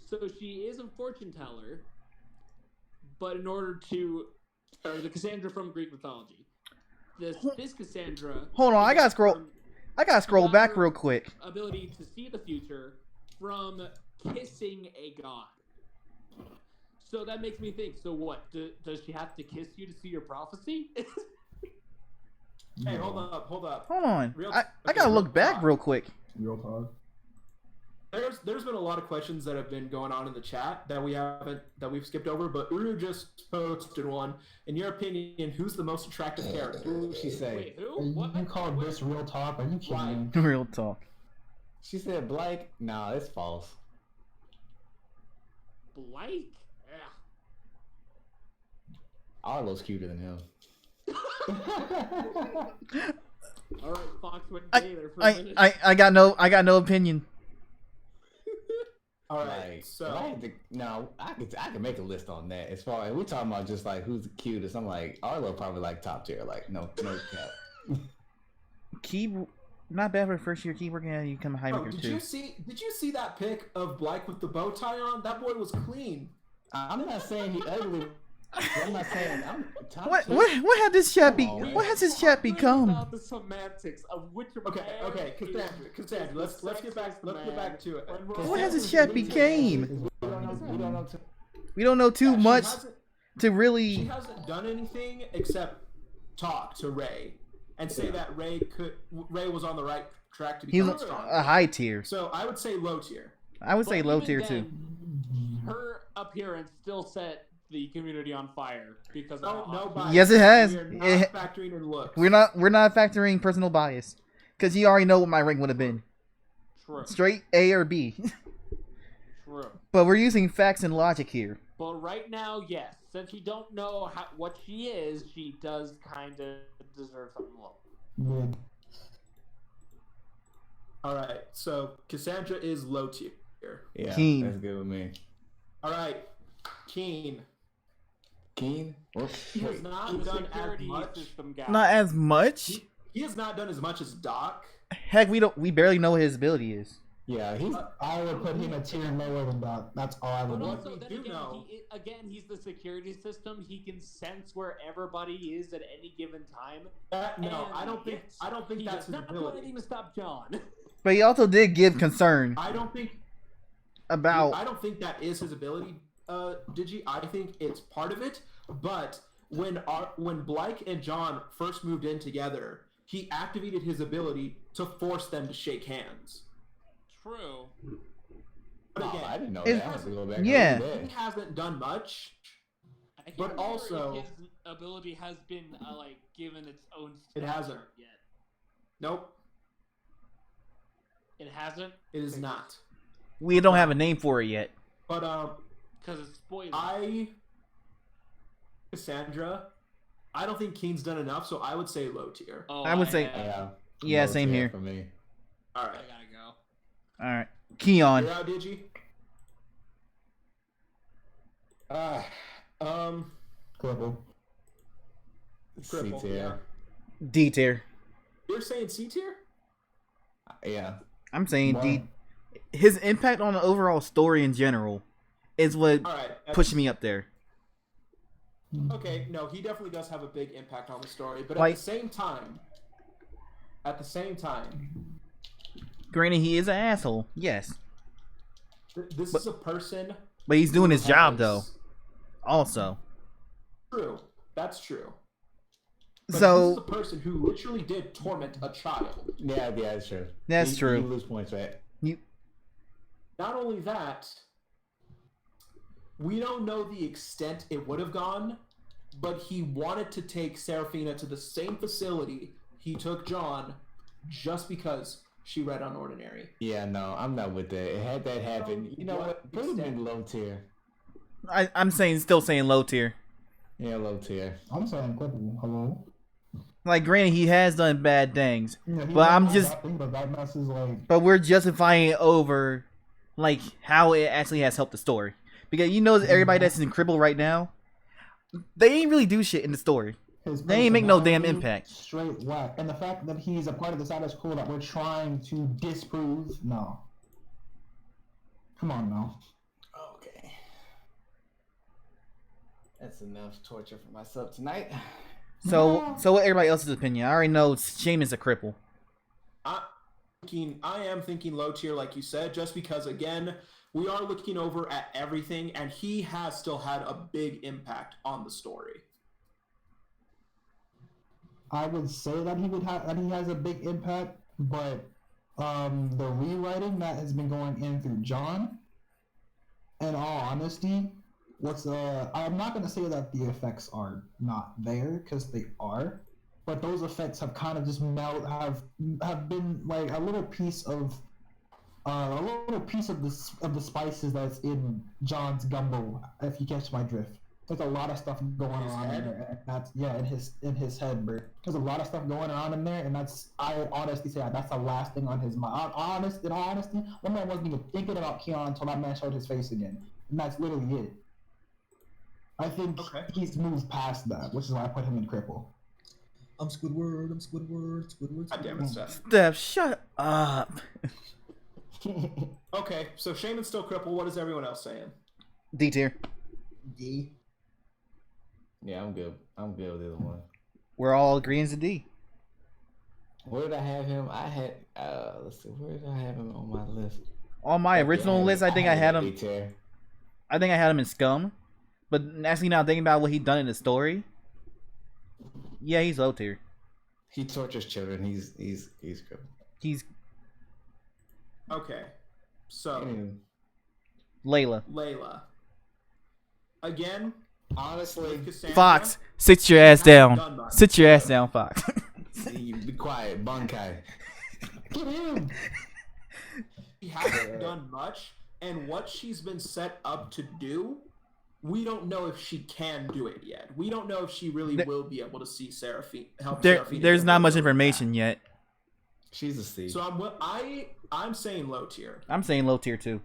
So she is a fortune teller, but in order to, or the Cassandra from Greek mythology, this Cassandra. Hold on, I gotta scroll back real quick. Ability to see the future from kissing a god. So that makes me think. So what? Does she have to kiss you to see your prophecy? Hey, hold up. Hold on. I gotta look back real quick. Real talk. There's been a lot of questions that have been going on in the chat that we've skipped over, but Uru just posted one. In your opinion, who's the most attractive character? Who she say? Wait, who? What? You called this real talk? Are you kidding me? Real talk. She said Blyke. Nah, it's false. Blyke? Yeah. Arlo's cuter than him. All right, Fox went gay there for a minute. I got no opinion. All right, Like, so if I had to, no, I could make a list on that. As far as we're talking about, just like who's the cutest, I'm like Arlo probably like top tier. Like no cap. Not bad for first year keyboard. Yeah, you come high maker did too. you see that pic of Blyke with the bow tie on? That boy was clean. I'm not saying he ugly. I'm not saying I'm top What tier. has this chat Come on, what has this chat become? About the semantics of which Okay, Cassandra, let's get back to it. What has this chat became? We don't know. We don't know too much to She really. hasn't done anything except talk to Ray and say that Ray was on the right track to He's become strong. a high tier. So I would say low tier. I would say low tier too. Her appearance still set the community on fire because of No, how no awesome- bias. Yes, it has. We are not It- factoring in looks. We're not factoring personal bias, because you already know what my rank would have been. True. Straight A or B. True. But we're using facts and logic here. But right now, yes. Since we don't know what she is, she does kind of deserve something low. Good. All right, so Cassandra is low tier. Yeah, Keen. that's good with me. All right, Keen. Keen? He has not The done as security much. system guy. Not as much. He has not done as much as Doc. Heck, we barely know what his ability is. Yeah, he's I would put him a tier lower than Doc. That's all I would But do. also, we then do again, know- he's the security system. He can sense where everybody is at any given time. No, And I don't think. yes, I don't think he that's does his not do ability. anything to stop John. But he also did give concern I don't think. about. I don't think that is his ability, Digi. I think it's part of it. But when Blyke and John first moved in together, he activated his ability to force them to shake hands. True. But Oh, again, I didn't know It- that. I have to go back and yeah. read he that. hasn't done much. I can't But remember also- if his ability has been like given its own. It hasn't. stat yet. Nope, It hasn't it is not. We don't have a name for it yet. But because it's spoiled. Cassandra, I don't think Keen's done enough, so I would say low tier. Oh, I would say- Yeah. Yeah, Low same tier here. for me. All I right, gotta go. All right, Keon. you're out, Digi. Cripple. C Cripple, tier. D tier. You're saying C tier? Yeah. I'm saying D. Wow. His impact on the overall story in general is what All right, pushed me up there. Okay, no, he definitely does have a big impact on the story, but Like- at the same time, Granted, he is an asshole. Yes, this is a person. but he's doing his who job has- though. Also, True, that's true. But this is so a person who literally did torment a child. Yeah, that's true. That's true. You lose points, right? Not only that, we don't know the extent it would have gone, but he wanted to take Seraphina to the same facility he took John just because she read UnOrdinary. Yeah, no, I'm not with that. Had that happened, you know What what? Put him extent? in low tier. I'm still saying low tier. Yeah, low tier. I'm saying cripple. Hello. Like, granted, he has done bad things, Yeah, he But I'm does just- that thing, but that mess is like. but we're justifying it over, like, how it actually has helped the story. Because you know, everybody that's in Cripple right now, they ain't really do shit in the story. His They ain't make no damn personality, impact. Straight whack. And the fact that he's a part of the status quo that we're trying to disprove, no. Come on now. Okay. That's enough torture for myself tonight. So, No. so what everybody else's opinion? I already know Shaman's a cripple. I am thinking low tier, like you said, just because, again, we are looking over at everything, and he has still had a big impact on the story. I would say that he has a big impact, but the rewriting that has been going in through John, in all honesty, I'm not gonna say that the effects are not there, because they are, but those effects have kind of just have been like a little piece of the spices that's in John's gumbo, if you catch my drift. There's a lot of stuff going on in there. And that's in his head, bro. There's a lot of stuff going on in there, and I honestly say that's the last thing on his mind. In all honesty, one man wasn't even thinking about Keon until that man showed his face again, and that's literally it. I think he's moved past that, which is why I put him in cripple. I'm Squidward. God damn it, Steph. Steph, shut up. Okay, so Shaman's still crippled. What is everyone else saying? D tier. D. Yeah, I'm good. I'm good with the other one. We're all agreeing to D. Where did I have him? I had let's see, where did I have him on my list? On my original list, I think I had him. D-tier. I think I had him in Scum. But actually, now thinking about what he done in the story, yeah, he's low tier. He tortures children. He's good. He's Okay, so And Layla. Layla. again, Honestly, Cassandra, Fox, sit your ass down. Sit your ass down, Fox. you be quiet, Bunkai. Get him. she hasn't done much, and what she's been set up to do, we don't know if she can do it yet. We don't know if she really will be able to see Seraphina. There's not much information yet. She's a C. So I'm saying low tier. I'm saying low tier too.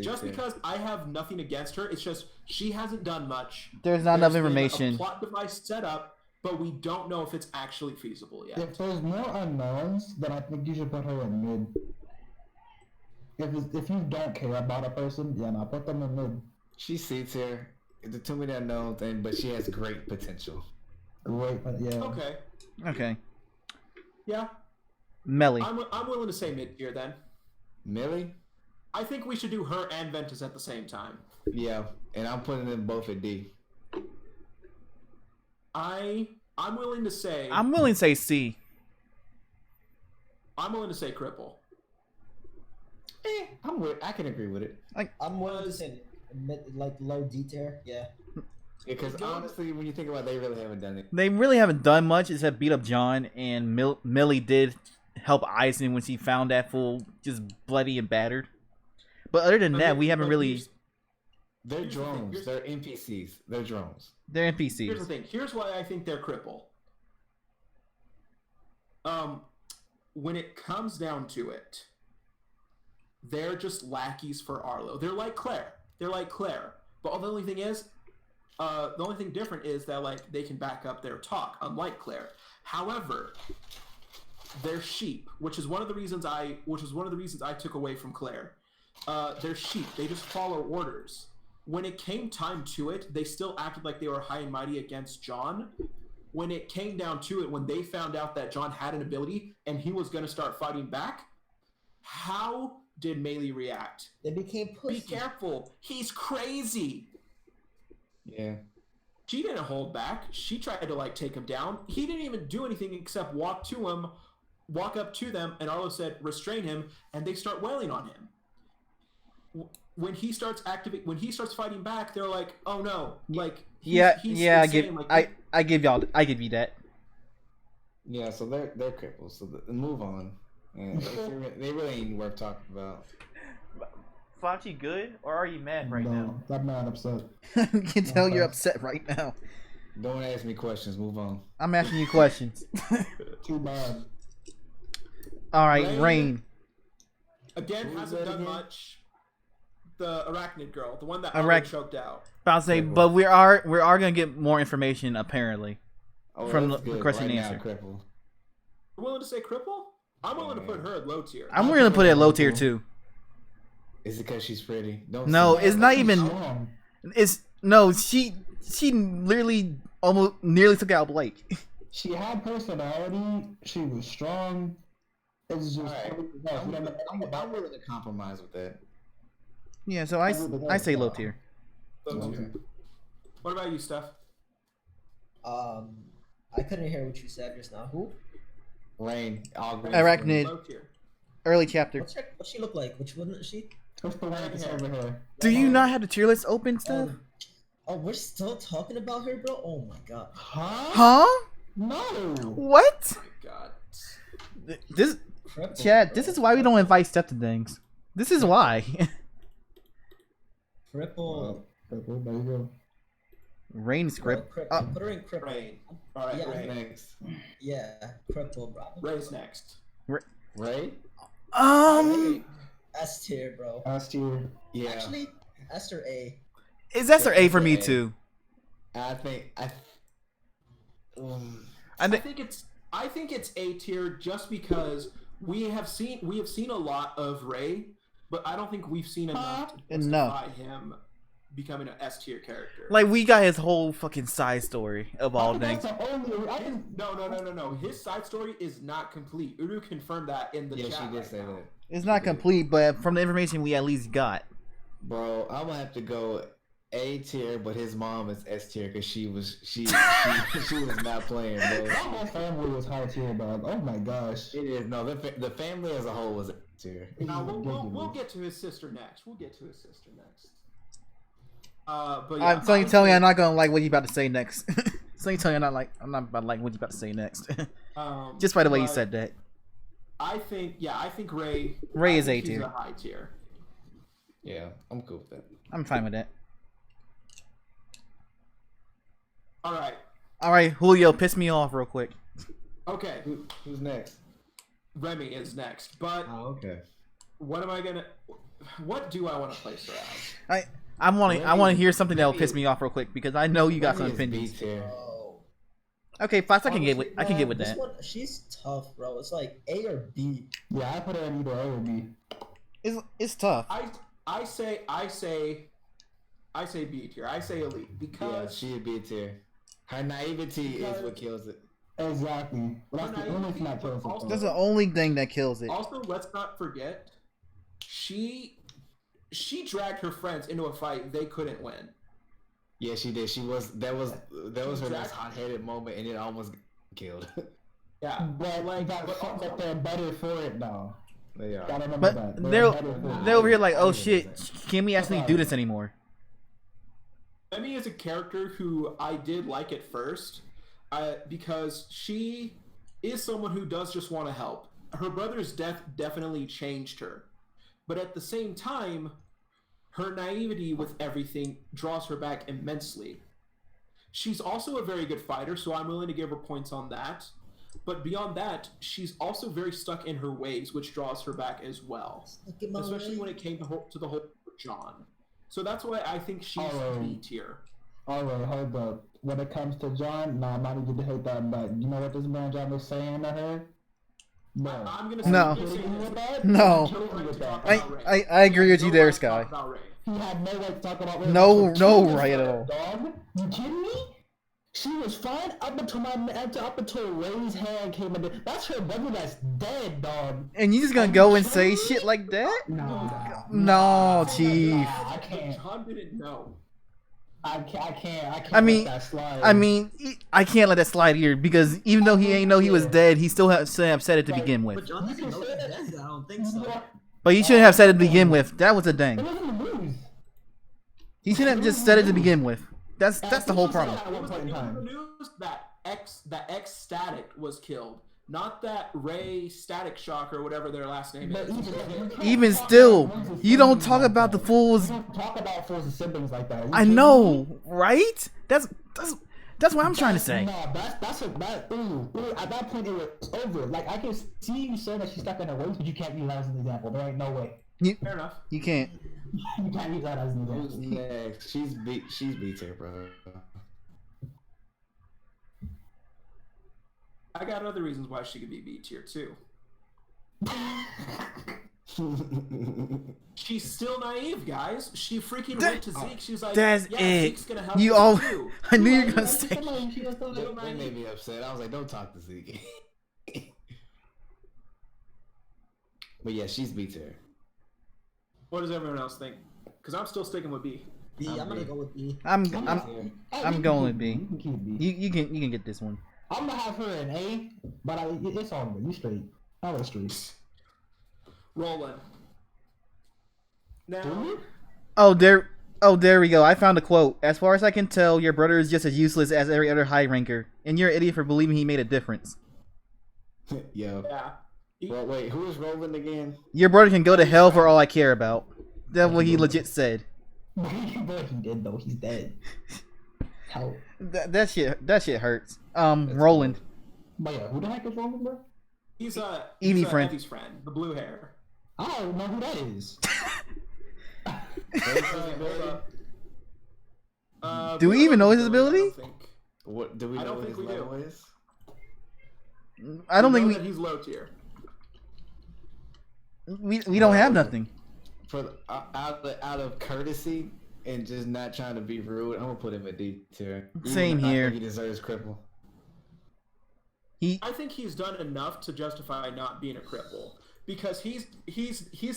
Just because I have nothing against her, it's just she hasn't done much. There's not enough been information. A plot device set up, but we don't know if it's actually feasible yet. If there's more unknowns, then I think you should put her in mid. If you don't care about a person, yeah, no, put them in mid. She C tier. It's a too many unknown thing, but she has great potential. Great, yeah. Okay. Yeah. Meili. I'm willing to say mid tier then. Meili? I think we should do her and Ventus at the same time. Yeah, and I'm putting them both at D. I'm willing to say. I'm willing to say C. I'm willing to say cripple. I can agree with it. I'm willing to say like low D tier. Yeah. Because honestly, when you think about it, they really haven't done it. They really haven't done much except beat up John, and Meili did help Eisen when she found that fool just bloody and battered. But other than that, we haven't really. They're drones. They're NPCs. They're drones. They're NPCs. Here's the thing. Here's why I think they're cripple. When it comes down to it, they're just lackeys for Arlo. They're like Claire. But the only thing is, the only thing different is that like they can back up their talk, unlike Claire. However, they're sheep, which is one of the reasons I took away from Claire. They're sheep. They just follow orders. When it came time to it, they still acted like they were high and mighty against John. When it came down to it, when they found out that John had an ability and he was going to start fighting back, how did Meili react? They became pussy. Be careful. He's crazy. Yeah. She didn't hold back. She tried to like take him down. He didn't even do anything except walk up to them, and Arlo said, restrain him, and they start wailing on him. When he starts fighting back, they're like, "Oh no!" Like, I give you that. Yeah, so they're crippled. So move on. And they really ain't worth talking about. Fox, you good, or are you mad right now? I'm not upset. I can tell you're upset right now. Don't ask me questions. Move on. I'm asking you questions. Too bad. All right, Rain. Again, hasn't done much. The arachnid girl, the one that choked out. I'll say, but we are gonna get more information apparently from the question and answer. Cripple. You're willing to say cripple? I'm willing to put her at low tier. I'm willing to put it at low tier too. Is it because she's pretty? No, it's not even. She literally almost nearly took out Blyke. She had personality. She was strong. It's just. Right. I'm willing to compromise with that. Yeah, so I say low tier. Low tier. What about you, Steph? I couldn't hear what you said just now. Who? Rain. Arachnid. Low tier. Early chapter. What's she look like? Which one is she? What's the one that's over here? Do you not have the tier list open, Steph? Oh, we're still talking about her, bro? Oh my god. Huh? No. What? Oh my god. This, Cripple, Chad. bro. This is why we don't invite Steph to things. This is why. Cripple. There you go. Rain script. Put her in cripple. Rain. All right, Yeah. Rain. Next. Yeah, cripple, bro. Ray's next. Ray? S tier, bro. S tier. Yeah. Actually, S or A. Is S or A for me too? I think it's A tier just because we have seen a lot of Ray, but I don't think we've seen enough to justify him becoming an S tier character. Like, we got his whole fucking side story of all things. No. His side story is not complete. Uru confirmed that in the chat. Yeah, she did say that. It's not complete, but from the information we at least got. Bro, I'm gonna have to go A tier, but his mom is S tier because she was not playing, bro. My whole family was high tier, dog. Oh my gosh. It is no, the family as a whole was S tier. Now we'll get to his sister next. But yeah, I'm telling you, I'm not gonna like what you about to say next. So you tell me I'm not gonna like what you about to say next. So you tell you I'm not about to like what you about to say next. Just by the way you said that. I think Ray. Ray is A He's tier. a high tier. Yeah, I'm cool with that. I'm fine with that. All right, Julio, piss me off real quick. Okay. Who's next? Remi is next, but okay. What do I want to place her as? I want to hear something that will piss me off real quick because I know you got some opinions. Oh. Okay, Fox, I can get with this that. one, she's tough, bro. It's like A or B. Yeah, I put her in either A or B. It's tough. I say B tier. I say elite because she a B tier. Her naivety is what kills it. Exactly. That's the only thing that kills it. That's the only thing that kills it. Also, let's not forget, she dragged her friends into a fight they couldn't win. Yeah, she did. That was her most hot-headed moment, and it almost killed. Yeah, but they're better for it now. They are. Gotta remember that. They're over here like, oh shit, can we actually do this anymore? Remi is a character who I did like at first, because she is someone who does just want to help. Her brother's death definitely changed her, but at the same time, her naivety with everything draws her back immensely. She's also a very good fighter, so I'm willing to give her points on that. But beyond that, she's also very stuck in her ways, which draws her back as well. Especially when it came to the whole John. So that's why I think she's B tier. Alright, hold up. When it comes to John, I'm not even to hate that, but you know what this man John was saying to her? No. I'm gonna say No. I agree with you there, Sky. He had no right to talk about Ray. No right at all. Dog, you kidding me? She was fine up until Ray's hand came in. That's her brother that's dead, dog. And you just gonna go and say shit like that? No, Chief. I can't. John didn't know. I can't. I mean, let that slide. I can't let that slide here because even though he ain't know he was dead, he still have said it to begin with. But John doesn't know that. I don't think so. But he shouldn't have said it to begin with. That was a It dang. wasn't the news. He shouldn't have just said it to begin with. That's the whole problem. It was in the news that X Static was killed, not that Ray Static Shock or whatever their last name is. Even still, you don't talk about the fools. You don't talk about fools and siblings like that. I know, right? That's what I'm trying to say. No, at that point it was over. Like I can see you saying that she's stuck in her ways, but you can't use that as an example. There ain't no way. Fair enough. You can't. You can't use that as an example. Who's next? She's B tier, bro. I got other reasons why she could be B tier too. She's still naive, guys. She freaking went to Zeke. She's like, that's yeah, it. Zeke's gonna help You us all. too. I knew you were gonna say. They made me upset. I was like, don't talk to Zeke. But yeah, she's B tier. What does everyone else think? Because I'm still sticking with B. B. I'm gonna go with B. I'm going with B. You can keep B. You can get this one. I'm gonna have her in A, but it's all good. You straight. I was straight. Roland. Now. Oh, there we go. I found a quote. As far as I can tell, your brother is just as useless as every other high ranker, and you're an idiot for believing he made a difference. Yo. Yeah. Well, wait, who is Roland again? Your brother can go to hell for all I care about. That's what he legit said. But he did though. He's dead. How? That shit hurts. Roland. But yeah, who the heck is Roland, bro? He's Evie friend. Evie's friend, the blue hair. I don't know who that is. Do we even know his ability? What do we know? I don't think we do. Is? I don't think that he's low tier. we don't have nothing. For out of courtesy and just not trying to be rude, I'm gonna put him at D tier. Same here. I think he deserves cripple. I think he's done enough to justify not being a cripple because he's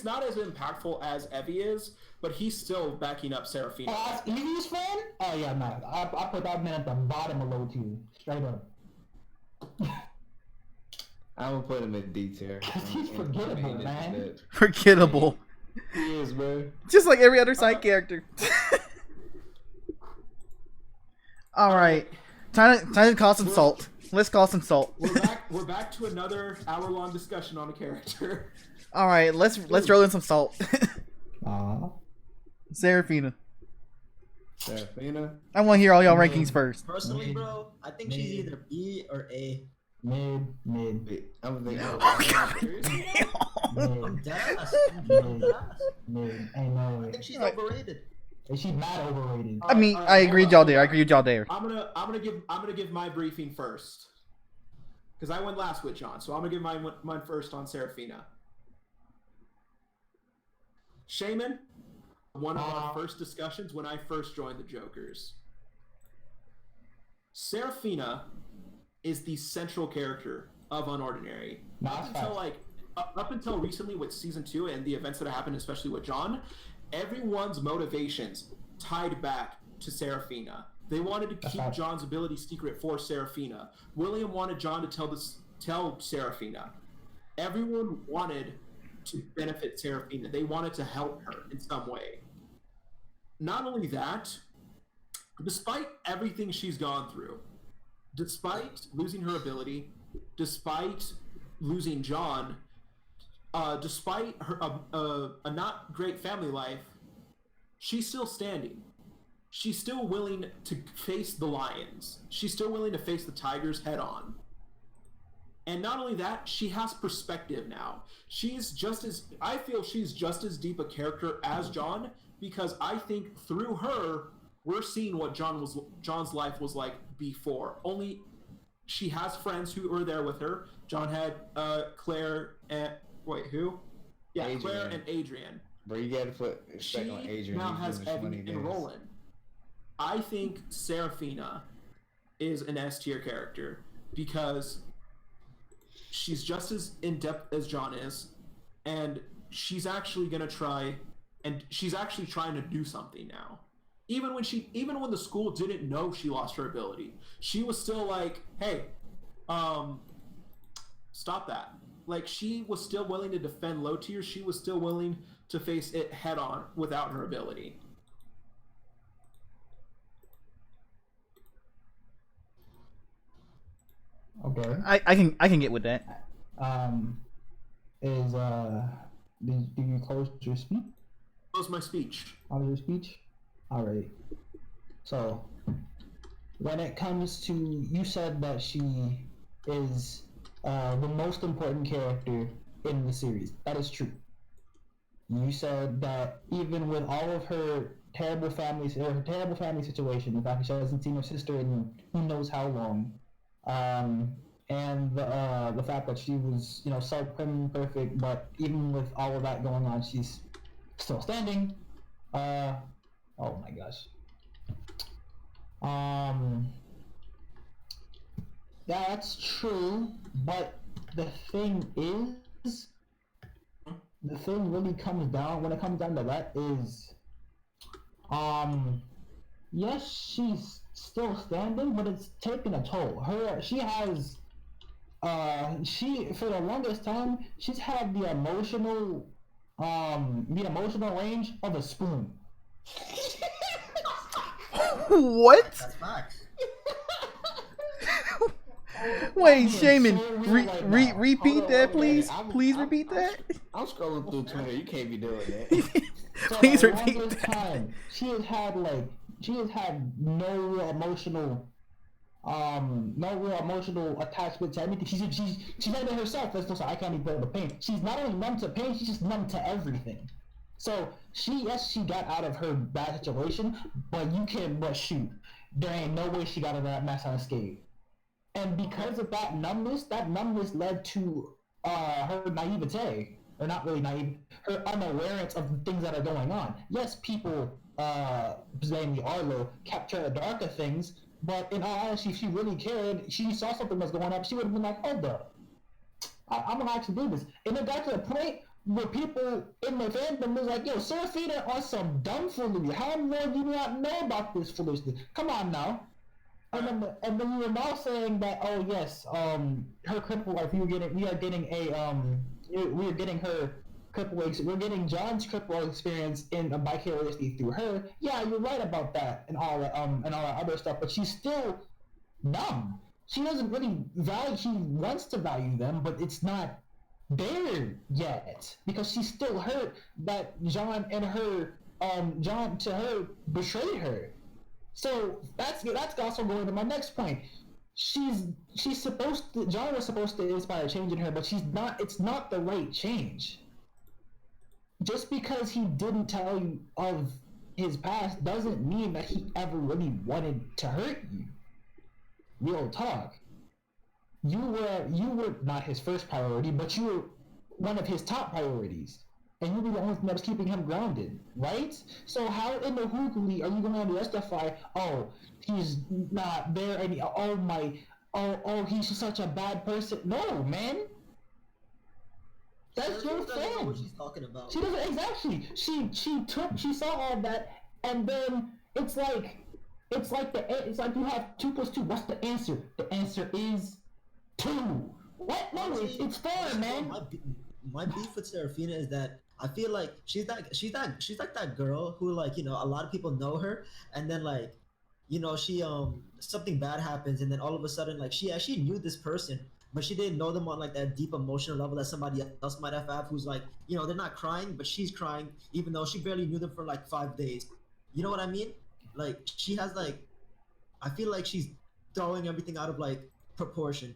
not as impactful as Evie is, but he's still backing up Seraphina. Oh, that's Evie's friend? Oh yeah, no. I put that man at the bottom of low tier, straight up. I'm gonna put him at D tier. He's forgettable, man. Forgettable. He is, bro. Just like every other side character. All right. Time to call some salt. Let's call some salt. We're back to another hour-long discussion on a character. All right, let's throw in some salt. Seraphina. I want to hear all y'all rankings first. Personally, bro, I think she's either B or A. Mid. I'm thinking. I'm dead. I know. I think she's overrated. And she's mad overrated. I mean, I agree with y'all there. I'm gonna give my briefing first, because I went last with John, so I'm gonna give mine first on Seraphina. Shaman, one of our first discussions when I first joined the Jokers. Seraphina is the central character of UnOrdinary. Up until recently with season 2 and the events that happened, especially with John, everyone's motivations tied back to Seraphina. They wanted to keep John's ability secret for Seraphina. William wanted John to tell Seraphina. Everyone wanted to benefit Seraphina. They wanted to help her in some way. Not only that, despite everything she's gone through, despite losing her ability, despite losing John, despite her a not great family life, she's still standing. She's still willing to face the lions. She's still willing to face the tigers head on. And not only that, she has perspective now. I feel she's just as deep a character as John, because I think through her, we're seeing what John's life was like before. Only she has friends who were there with her. John had Claire and who? Yeah, Adrian. Claire and Adrian. Bro, you gotta put respect on Adrian. She now has Evie and Roland. I think Seraphina is an S tier character because she's just as in depth as John is, and she's actually gonna try, and she's actually trying to do something now. Even when the school didn't know she lost her ability, she was still like, "Hey, stop that." Like, she was still willing to defend low tier. She was still willing to face it head on without her ability. Okay. I can get with that. Did you close your speech? Close my speech. Your speech? Alright. So, when it comes to, you said that she is the most important character in the series. That is true. You said that even with all of her terrible family situation, the fact that she hasn't seen her sister in who knows how long, and the fact that she was, so perfect, but even with all of that going on, she's still standing. Oh my gosh. Yeah, that's true, but the thing really comes down, when it comes down to that is, yes, she's still standing, but it's taking a toll. She has, for the longest time, she's had the emotional range of a spoon. What? That's facts. Wait, Shaman, repeat that, please. Please repeat that. I'm scrolling through Twitter. You can't be doing that. Please repeat that. Time, she has had no real emotional attachment to anything. She's not even herself. That's just, I can't even bear the pain. She's not only numb to pain, she's just numb to everything. So she got out of her bad situation, but shoot, there ain't no way she got out of that mess unscathed. And because of that numbness led to her naivete, or not really naive, her unawareness of the things that are going on. Yes, people, namely Arlo, kept her dark of things, but in all honesty, if she really cared, she saw something was going on, she would have been like, hold up, I'm gonna actually do this. And it got to the point where people in the fandom was like, yo, Seraphina on some dumb foolery. How more do you not know about this foolishness? Come on now. And then you were now saying that, oh yes, her crippled life, we are getting her we're getting John's cripple experience in a vicariously through her. Yeah, you're right about that and all that other stuff. But she's still numb. She doesn't really value. She wants to value them, but it's not there yet because she's still hurt that John to her betrayed her. So that's also going to my next point. She's supposed to. John was supposed to inspire change in her, but she's not. It's not the right change. Just because he didn't tell you of his past doesn't mean that he ever really wanted to hurt you. Real talk. You were not his first priority, but you were one of his top priorities. And you were the only thing that was keeping him grounded, right? So how in the hoogly are you going to justify, oh, he's not there and he's such a bad person? No, man. That's your friend. What she's talking about. She doesn't exactly. She saw all that, and then it's like you have 2 + 2. What's the answer? The answer is 2. What? No, it's 4, man. My beef with Seraphina is that I feel like she's like that girl who, like, you know, a lot of people know her, and then, like, you know, she something bad happens, and then all of a sudden, like, she actually knew this person, but she didn't know them on like that deep emotional level that somebody else might have, who's like, you know, they're not crying, but she's crying, even though she barely knew them for like 5 days. You know what I mean? Like, she has, like, I feel like she's throwing everything out of like proportion.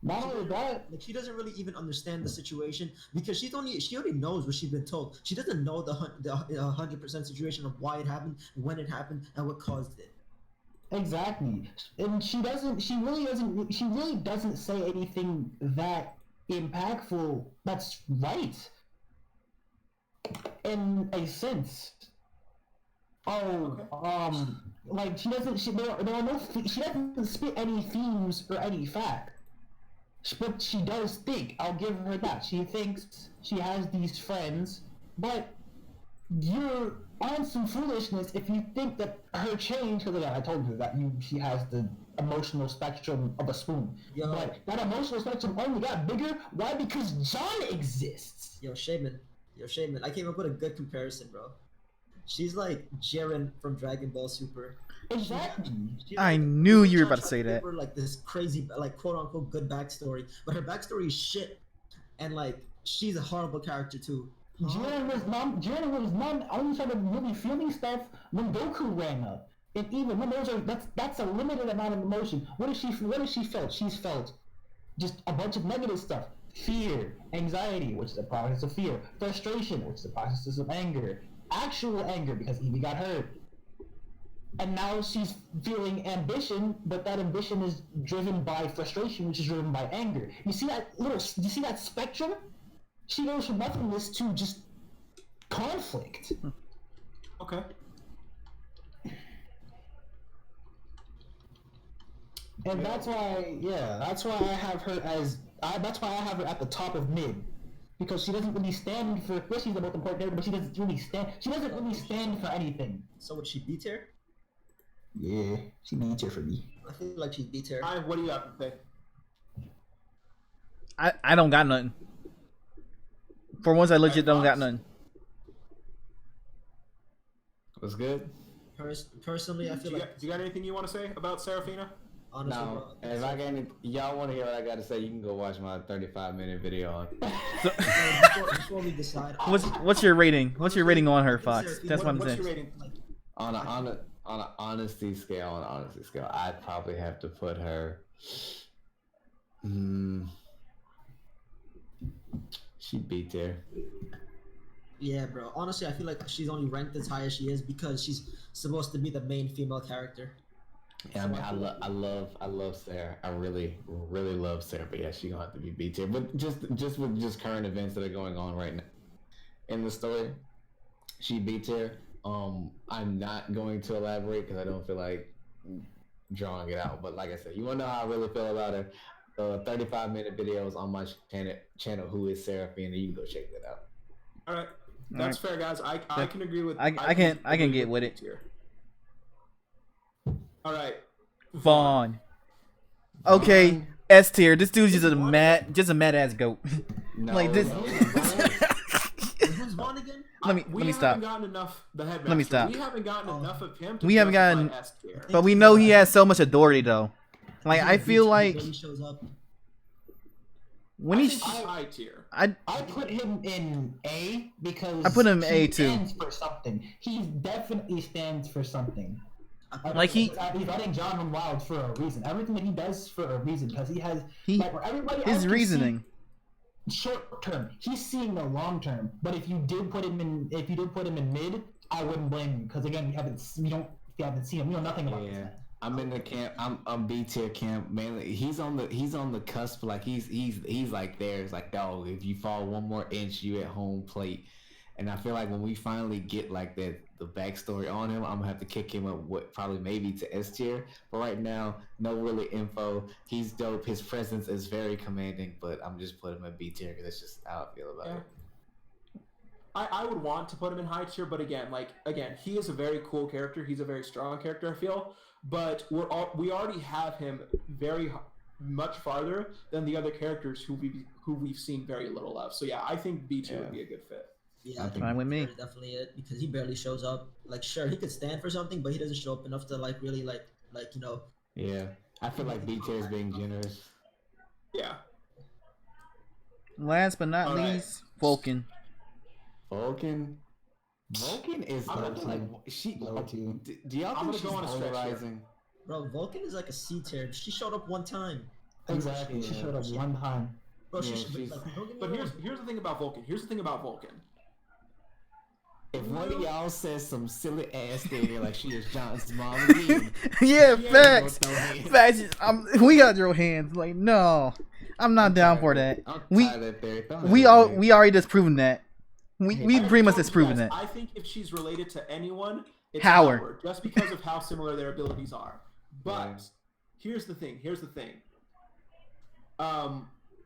Not only that, like, she doesn't really even understand the situation because she already knows what she's been told. She doesn't know the 100% situation of why it happened, when it happened, and what caused it. Exactly, and she really doesn't say anything that impactful. That's right, in a sense. Like she doesn't spit any themes or any fact. But she does think, I'll give her that. She thinks she has these friends, but you're on some foolishness if you think that her change, because again, I told you that she has the emotional spectrum of a spoon. Yo. But that emotional spectrum only got bigger. Why? Because John exists. Yo, Shaman, I came up with a good comparison, bro. She's like Jiren from Dragon Ball Super. Exactly. I knew you were about to say that. Like this crazy, like, quote unquote good backstory, but her backstory is shit, and like she's a horrible character too. Jiren was numb. Only started really feeling stuff when Goku ran up, and even when that's a limited amount of emotion. What has she felt? She's felt just a bunch of negative stuff: fear, anxiety, which is a process of fear; frustration, which is a process of anger; actual anger because Evie got hurt. And now she's feeling ambition, but that ambition is driven by frustration, which is driven by anger. You see that spectrum? She goes from nothingness to just conflict. Okay. And that's why I have her at the top of mid. Because she doesn't really stand for, she's the most important character, but she doesn't really stand for anything. So would she B tier? Yeah, she B tier for me. I feel like she's B tier. What do you have to say? I don't got nothing. For once, I legit don't got nothing. What's good? Personally, I feel do you got anything you want to say about Seraphina? Honestly, No, if I got any, y'all want to hear what I got to say, you can go watch my 35-minute video on. before we decide, What's your rating? What's your rating on her, Fox? That's what I'm What's saying. your rating? On an honesty scale, I'd probably have to put her. She beat there. Yeah, bro. Honestly, I feel like she's only ranked as high as she is because she's supposed to be the main female character. Yeah, I mean, I love Sarah. I really love Sarah. But yeah, she's gonna have to be B tier. But just with current events that are going on right now in the story, she B tier. I'm not going to elaborate because I don't feel like drawing it out. But like I said, you wanna know how I really feel about her? 35-minute videos on my channel. Who is Seraphina? You can go check that out. All right, that's fair, guys. I can agree with. I can get with it. Here. All right, Vaughn. Okay, S tier. This dude's just a mad ass goat. No, like this. let me stop. Gotten enough. The headmaster. Let me stop. We haven't gotten enough of him. To We haven't gotten, S tier. but we know he has so much authority though. Like I feel like He shows up. when I he's, think he's high tier. I put him in A because I put him in A he too. stands for something. He definitely stands for something. Like he's running John and Wild for a reason. Everything that he does for a reason because he has like where everybody else his can reasoning. see short term. He's seeing the long term. But if you did put him in mid, I wouldn't blame you because again we haven't seen him. We know nothing about this. I'm in the camp. I'm B tier camp. Mainly, he's on the cusp. Like he's like there. It's like, dog, if you fall one more inch, you at home plate. And I feel like when we finally get like the backstory on him, I'm gonna have to kick him up probably maybe to S tier. But right now, no really info. He's dope. His presence is very commanding. But I'm just putting him in B tier because that's just how I feel about it. I would want to put him in high tier, but again, he is a very cool character. He's a very strong character, I feel. But we already have him very much farther than the other characters who we've seen very little of. So yeah, I think B tier would be a good fit. Yeah, I think fine with me. that's definitely it because he barely shows up. Like, sure, he could stand for something, but he doesn't show up enough to like really like you know. Yeah, I feel like B tier is being generous. Yeah. Last but not All right. least, Vulcan. Vulcan is like she. Do y'all think she's polarizing? Bro, Vulcan is like a C tier. She showed up one time. Exactly. She showed up one time. Bro, Yeah, she she's- like, don't get me But wrong. here's the thing about Vulcan. If one of y'all says some silly ass thing like she is John's mom again, Yeah, she ain't facts. gonna throw hands. Facts. We got your hands. Like, no, I'm not down for that. I'm We tired of that theory. Throw we hands all away. we already disproven that. We I pretty much told you disproven guys, that. I think if she's related to anyone, it's Howard. Howard, just because of how similar their abilities are. But here's the thing.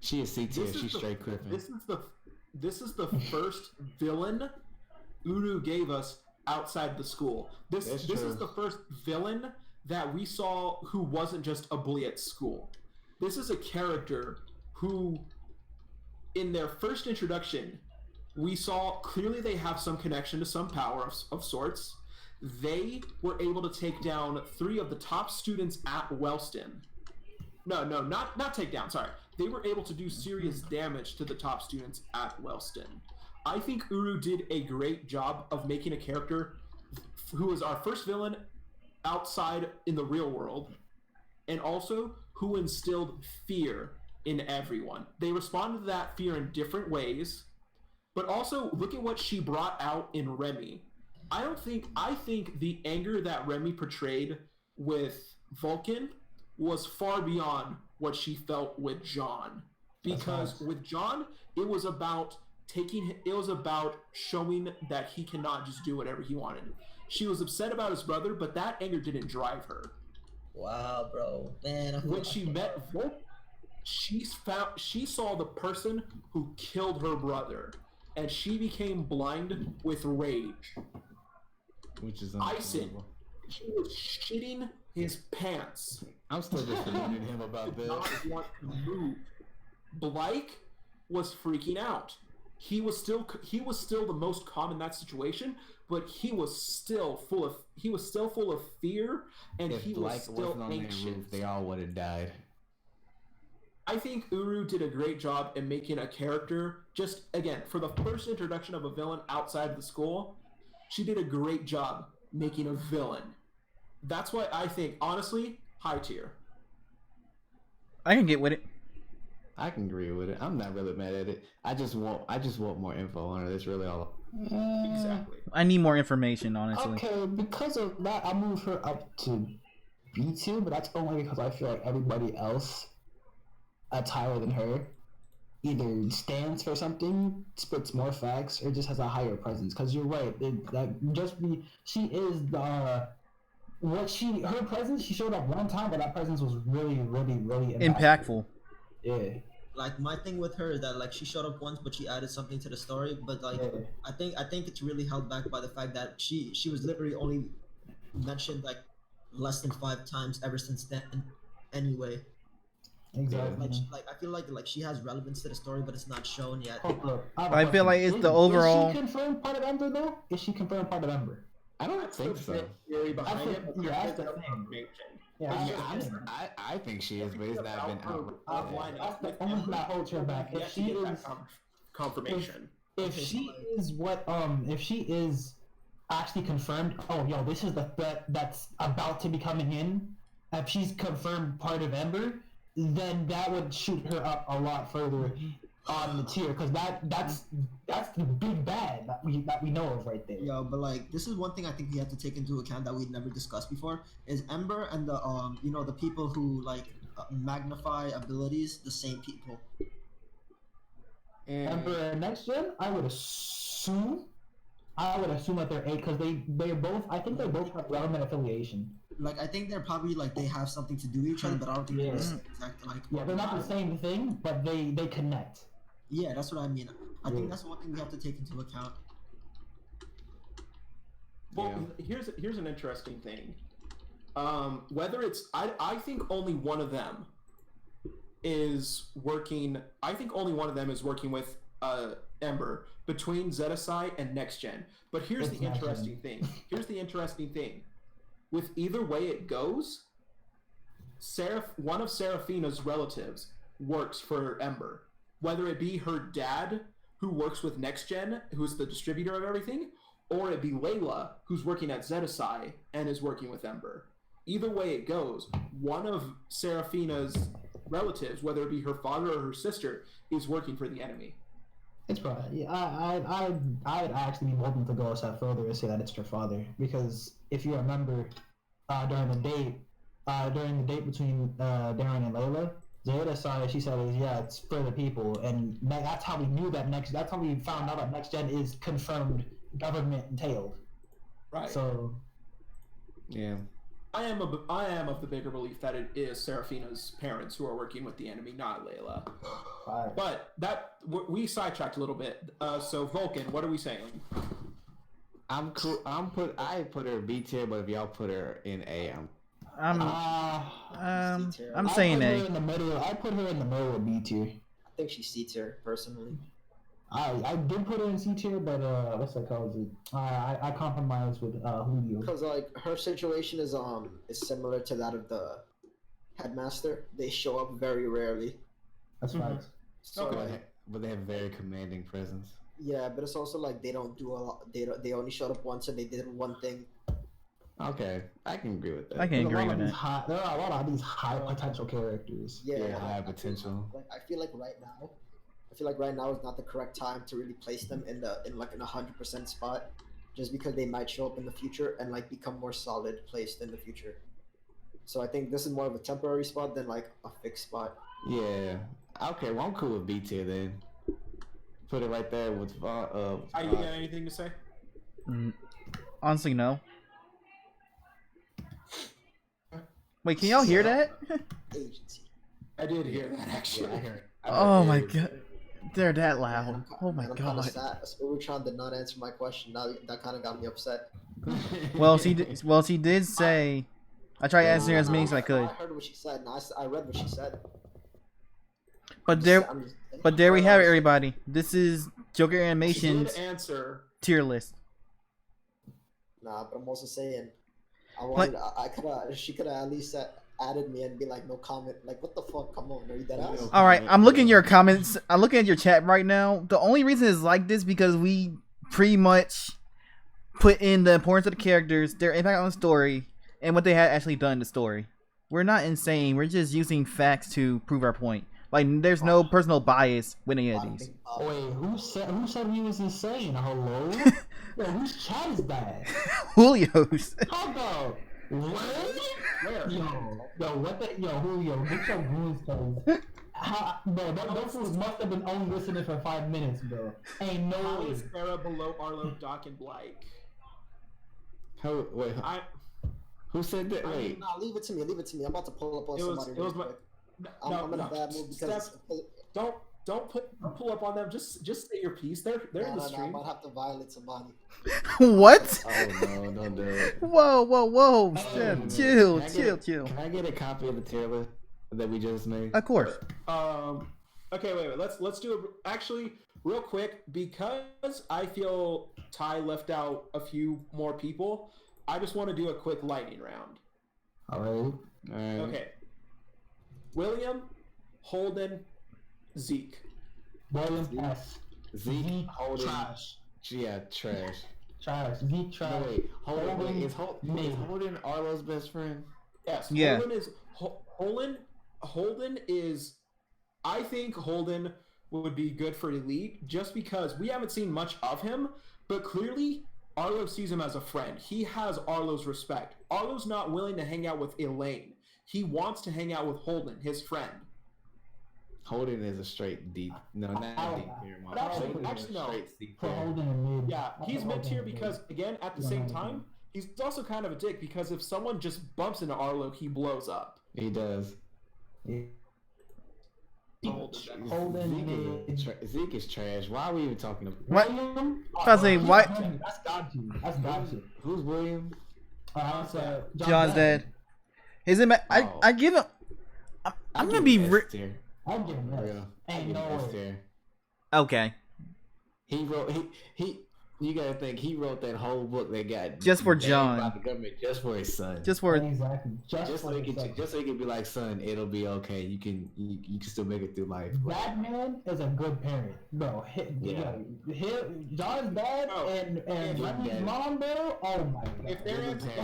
She is C tier. This is She's the- straight Griffin. This is the first villain Uru gave us outside the school. This That's is true. the first villain that we saw who wasn't just a bully at school. This is a character who, in their first introduction, we saw clearly they have some connection to some power of sorts. They were able to take down 3 of the top students at Wellston. No, not take down, sorry. They were able to do serious damage to the top students at Wellston. I think Uru did a great job of making a character who was our first villain outside in the real world, and also who instilled fear in everyone. They responded to that fear in different ways, but also look at what she brought out in Remi. I think the anger that Remi portrayed with Vulcan was far beyond what she felt with John. Because with John, it was about showing that he cannot just do whatever he wanted. She was upset about his brother, but that anger didn't drive her. Wow, bro, man. When she met Vulcan, she saw the person who killed her brother, and she became blind with rage. Which is Ison, understandable. he was shitting his pants. I'm still disappointed in him about Did not that. want to move. Blyke was freaking out. He was still the most calm in that situation, but he was still full of fear, and If he was Blyke still wasn't on anxious. that roof, they all would have died. I think Uru did a great job in making a character. Just again, for the first introduction of a villain outside of the school, she did a great job making a villain. That's why I think, honestly, high tier. I can get with it. I can agree with it. I'm not really mad at it. I just want more info on her. That's really all. Exactly. I need more information, honestly. Okay, because of that, I moved her up to B2, but that's only because I feel like everybody else that's higher than her either stands for something, spits more facts, or just has a higher presence. Because you're right, she is the her presence. She showed up one time, but that presence was really, really, really Impactful. Yeah. Like, my thing with her is that like she showed up once, but she added something to the story. But like, Yeah. I think it's really held back by the fact that she was literally only mentioned like less than 5 times ever since then. Anyway. Exactly. Like I feel like she has relevance to the story, but it's not shown yet. I feel like it's the overall. Is she confirmed part of Ember though? Is she confirmed part of Ember? I don't think so. Theory behind it, but yeah, there's that's no the thing. confirmation. Yeah, I think she is, but it's not been outlined. that's the only thing that holds her back. If she is confirmation. If she is if she is actually confirmed, oh yo, this is the threat that's about to be coming in. If she's confirmed part of Ember, then that would shoot her up a lot further on the tier, because that's the big bad that we know of right there. Yo, but like this is one thing I think we have to take into account that we've never discussed before is Ember and the the people who like magnify abilities, the same people. Ember and Next Gen, I would assume that they're 8 because they're both. I think they both have relevant affiliation. Like I think they're probably like they have something to do with each other, but I don't think they're the same exact like. Yeah, they're not the same thing, but they connect. Yeah, that's what I mean. I think that's one thing we have to take into account. Well, here's an interesting thing. Whether it's I think only one of them is working. I think only one of them is working with Ember between Zetasai and Next Gen. But here's the interesting thing. Here's the interesting thing. With either way it goes, one of Seraphina's relatives works for Ember. Whether it be her dad, who works with Next Gen, who's the distributor of everything, or it be Layla, who's working at Zetasai and is working with Ember. Either way it goes, one of Seraphina's relatives, whether it be her father or her sister, is working for the enemy. It's probably. I'd actually be willing to go a step further and say that it's her father, because if you remember, during the date between Darren and Layla, Zetasai, she said, it's for the people, and that's how we knew that that's how we found out that Next Gen is confirmed government entailed. Right. So. Yeah. I am of the bigger belief that it is Seraphina's parents who are working with the enemy, not Layla. Right. But we sidetracked a little bit. So Vulcan, what are we saying? I'm cool. I put her B tier, but if y'all put her in A, I'm saying A. I put her in the middle of B tier. I think she's C tier personally. I did put her in C tier, but what's that called? I compromised with Julio. Because like her situation is similar to that of the headmaster. They show up very rarely. That's right. So okay. But they have very commanding presence. Yeah, but it's also like they don't do a lot. They only showed up once and they did one thing. Okay, I can agree with that. I can agree with that. There are a lot of these high potential characters. Yeah, high potential. I feel like right now is not the correct time to really place them in a 100% spot, just because they might show up in the future and like become more solid placed in the future. So I think this is more of a temporary spot than like a fixed spot. Yeah. Okay, well I'm cool with B tier then. Put it right there with Are you got anything to say? Honestly, no. Wait, can y'all hear that? Agency. I did hear that actually. I heard it. Oh my god. They're that loud. Oh my god. Uruchan did not answer my question. Now that kind of got me upset. Well, she did say. I tried answering as many as I could. I heard what she said. And I read what she said. But there we have it, everybody. This is Joker Animation's tier list. Nah, but I'm also saying, she could have at least added me and be like, no comment. Like, what the fuck? Come on, are you that ass? All right, I'm looking at your comments. I'm looking at your chat right now. The only reason it's like this because we pretty much put in the importance of the characters, their impact on the story, and what they had actually done in the story. We're not insane. We're just using facts to prove our point. Like, there's no personal bias with any of these. Wait, who said we was insane? Hello? Yo, whose chat is that? Julio's. How about? Where? Yo, what the? Yo, Julio, get your rules, cuz. Bro, those fools must have been only listening for 5 minutes, bro. Ain't no How way. is Era below Arlo, Doc, and Blyke? Who said that? Wait. Nah, leave it to me. I'm about to pull up on somebody real quick. I'm in a bad mood because don't pull up on them. Just say your piece. They're in the stream. I might have to violate somebody. What? Oh no, don't do it. Whoa. Hey, Chill. Can I get a copy of the tier list? that we just made? Of course. Okay, wait. Let's do it actually real quick because I feel Ty left out a few more people. I just want to do a quick lightning round. All right. Okay. William, Holden, Zeke. William S. Zeke, Holden. Trash. Yeah, trash. Trash. Zeke trash. No, wait, Holden is Holden Arlo's best friend? Yes. Yeah. Holden is. I think Holden would be good for Elite just because we haven't seen much of him, but clearly Arlo sees him as a friend. He has Arlo's respect. Arlo's not willing to hang out with Elaine. He wants to hang out with Holden, his friend. Holden is a straight deep. No, not deep tier. Actually, no. For Holden and mid. Yeah, he's mid tier because, again, at the same time, he's also kind of a dick because if someone just bumps into Arlo, he blows up. He does. Holden Zeke is trash. Why are we even talking about What? William? I was saying, what? That's God tier. That's God tier. Who's William? John's dead. Is it? I give him. I'm gonna be. I'll give him this. Ain't no way. Okay. He wrote. He. You gotta think he wrote that whole book that got Just for banned John. by the government, just for his son. Just for. Exactly. Just so he can be like, son, it'll be okay. You can still make it through life. That man is a good parent, bro. John's dad and Remi's mom, bro. Oh my god. If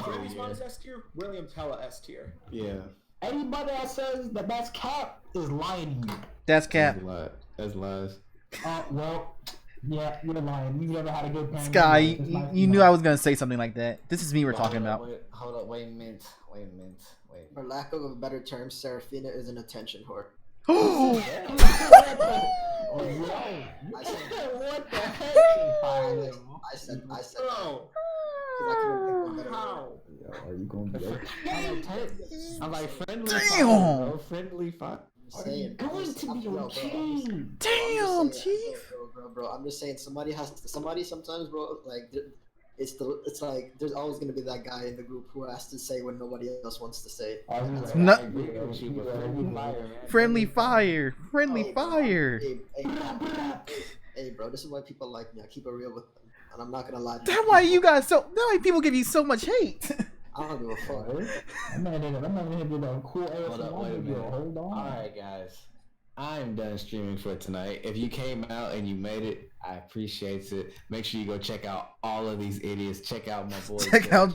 Remi's mom is S tier, William's hella S tier. Yeah. Anybody that says that that's cap is lying to you. That's cap. That's lies. Well, yeah, you're lying. You never had a good parent. Sky, you knew I was gonna say something like that. This is me we're talking about. Hold up, wait a minute. For lack of a better term, Seraphina is an attention whore. Oh! What the heck? I said. Bro, how? Are you gonna be okay? I'm like friendly. Damn. Bro, friendly fire. Going to be okay. Damn, Chief. Bro, I'm just saying somebody sometimes, bro, like it's like there's always gonna be that guy in the group who has to say when nobody else wants to say. No. Friendly Friendly fire. Hey, bro, this is why people like me. I keep it real with them, and I'm not gonna lie. That's why you guys that's why people give you so much hate. I don't give a fuck. I'm not gonna do that cool ass. Hold up, wait a minute. Hold on. Alright, guys. I'm done streaming for tonight. If you came out and you made it, I appreciate it. Make sure you go check out all of these idiots. Check out my boy. Check out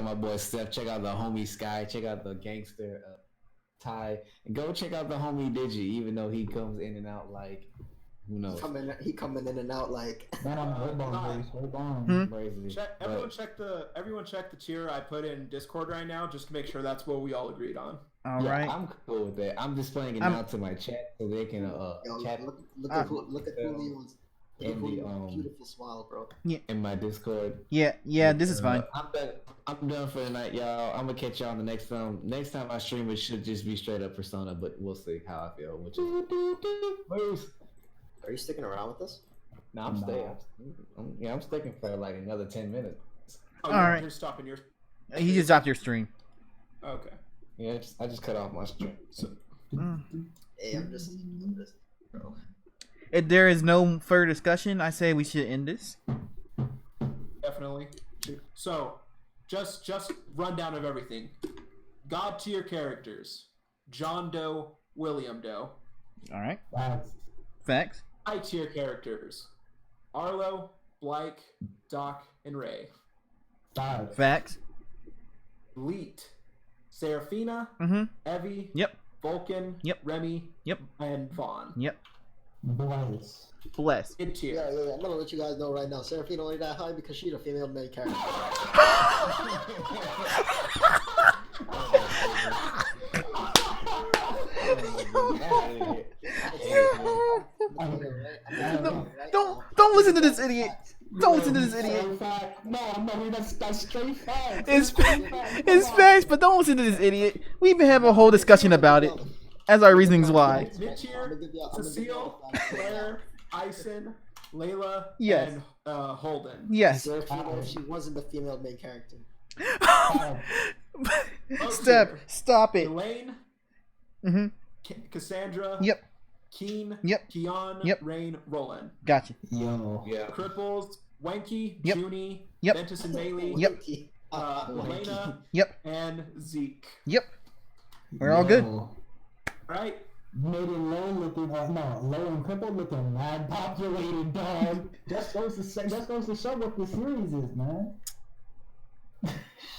my boy Steph. Check out the homie Sky. Check out the gangster Ty. And go check out the homie Digi, even though he comes in and out like who knows. He coming in and out like. Hold on. Crazy. Everyone check the tier I put in Discord right now, just to make sure that's what we all agreed on. All right. I'm cool with that. I'm displaying it now to my chat so they can chat. Look at Julio's beautiful smile, bro. Yeah. In my Discord. Yeah. This is fine. I'm done for the night, y'all. I'm gonna catch y'all on the next film. Next time I stream, it should just be straight up Persona, but we'll see how I feel. Are you sticking around with us? No, I'm staying. I'm sticking for like another 10 minutes. Oh, all right. You're stopping yours. He just dropped your stream. Okay. Yeah, I just cut off my stream. So. Hey, I'm just bro. If there is no further discussion, I say we should end this. Definitely. So, just rundown of everything. God tier characters: John Doe, William Doe. All right. Facts. High tier characters: Arlo, Blyke, Doc, and Ray. Facts. Elite: Seraphina, Evie, Vulcan, Remi, and Vaughn. Bless. Mid tier. Yeah. I'm gonna let you guys know right now. Seraphina only that high because she's a female main character. Don't listen to this idiot. Don't listen to this idiot. No, that's straight facts. It's facts, but don't listen to this idiot. We've been having a whole discussion about it as our reasonings why. Mid-tier, Cecile, Claire, Ison, Layla, Yes. and Holden. Yes. Seraphina, she wasn't the female main character. Stop it. Elaine, Mm-hmm. Cassandra. Yep. Keen. Yep. Keon. Yep. Rain. Roland. Gotcha. Yo. Yeah. Cripples. Wanky. Yep. Junie. Yep. Ventus and Meili. Yep. Elena. Yep. And Zeke. Yep. We're all good. All right. Made it low looking, low and crippled looking, mad populated, dog. Just goes to show what the series is, man.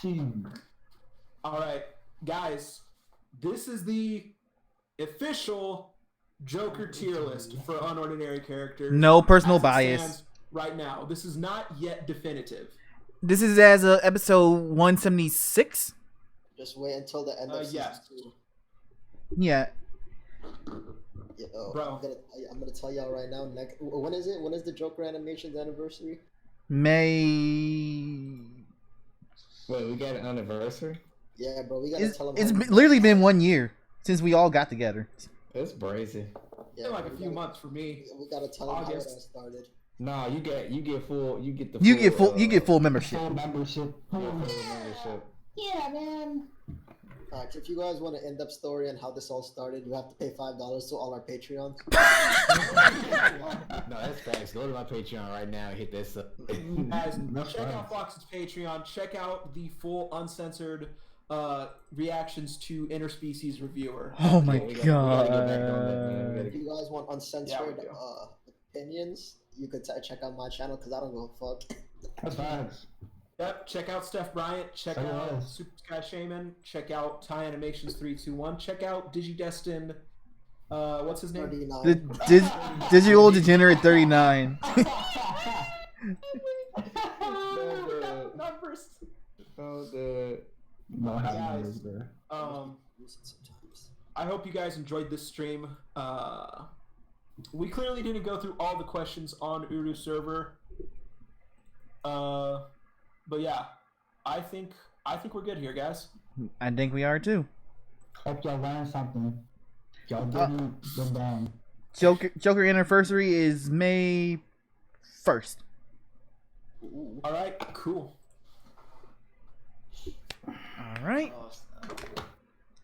Shoot. All right, guys. This is the official Joker tier list for unordinary characters. No personal as it bias. stands right now, this is not yet definitive. This is as episode 176. Just wait until the end of season yes. 2. Yeah. Yo, Bro. I'm gonna tell y'all right now. When is it? When is the Joker animation's anniversary? May. Wait, we got an anniversary? Yeah, bro, we gotta tell them. It's literally been 1 year since we all got together. That's crazy. Yeah, Been like bro, a few months for me. We gotta tell them how it August. all started. No, you get the full. You get full membership. Full membership. membership. Yeah, man. If you guys want an in-depth story on how this all started, you have to pay $5 to all our Patreons. No, that's facts. Go to my Patreon right now and hit this up. Guys, check out Fox's Patreon. Check out the full uncensored reactions to Interspecies Reviewer. Oh my We gotta get back on that, man. If you guys want uncensored Yeah, we opinions, you could check out my channel because I don't give a fuck. That's facts. Yep, check out Steph Bryant, check So out nice. Super Sky Shaman, check out Thai Animations 321, check out Digidestin, what's his name? 39. Digital Degenerate 39. Numbers. No, I have Guys. numbers, bro. Sometimes. I hope you guys enjoyed this stream. We clearly didn't go through all the questions on Uru server. But yeah, I think we're good here, guys. I think we are too. Hope y'all learned something. Y'all didn't get down. Joker anniversary is May 1st. All right, cool. All right.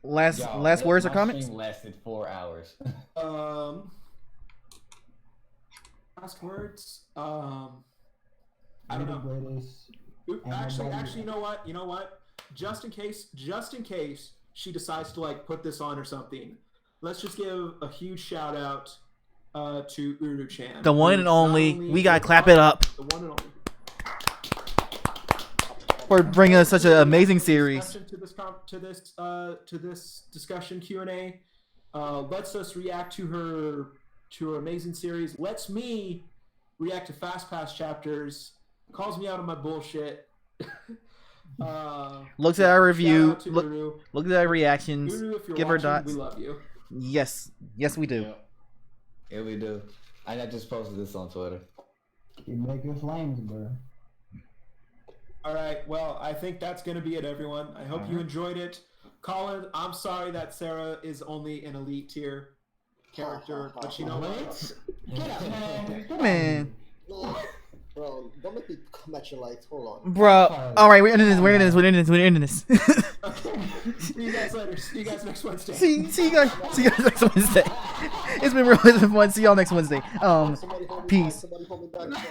Last words or comments? Stream lasted 4 hours. Last words. I don't know. Greatest. Actually, you know what? Just in case she decides to like put this on or something, let's just give a huge shout out to Uru-chan. The one and only. We gotta clap it up The one and only. for bringing us such an amazing series. To this discussion Q&A. Lets us react to her amazing series. Lets me react to Fast Pass chapters. Calls me out on my bullshit. Looks at our review. Shout out to Uru. Look at our reactions. Uru, if you're Give her watching, dots. we love you. Yes, we do. Yeah, we do. I just posted this on Twitter. Keep making flames, bro. All right, well, I think that's going to be it, everyone. I hope you enjoyed it. Colin, I'm sorry that Sarah is only an elite tier character, but you know what? Get up, man. Man, No, bro, don't make me come at your life. Hold on. bro. All right, we're ending this. See you guys later. See you guys next Wednesday. See you guys next Wednesday. It's been real fun. See y'all next Wednesday. Somebody hold me back. Peace. Somebody hold me back.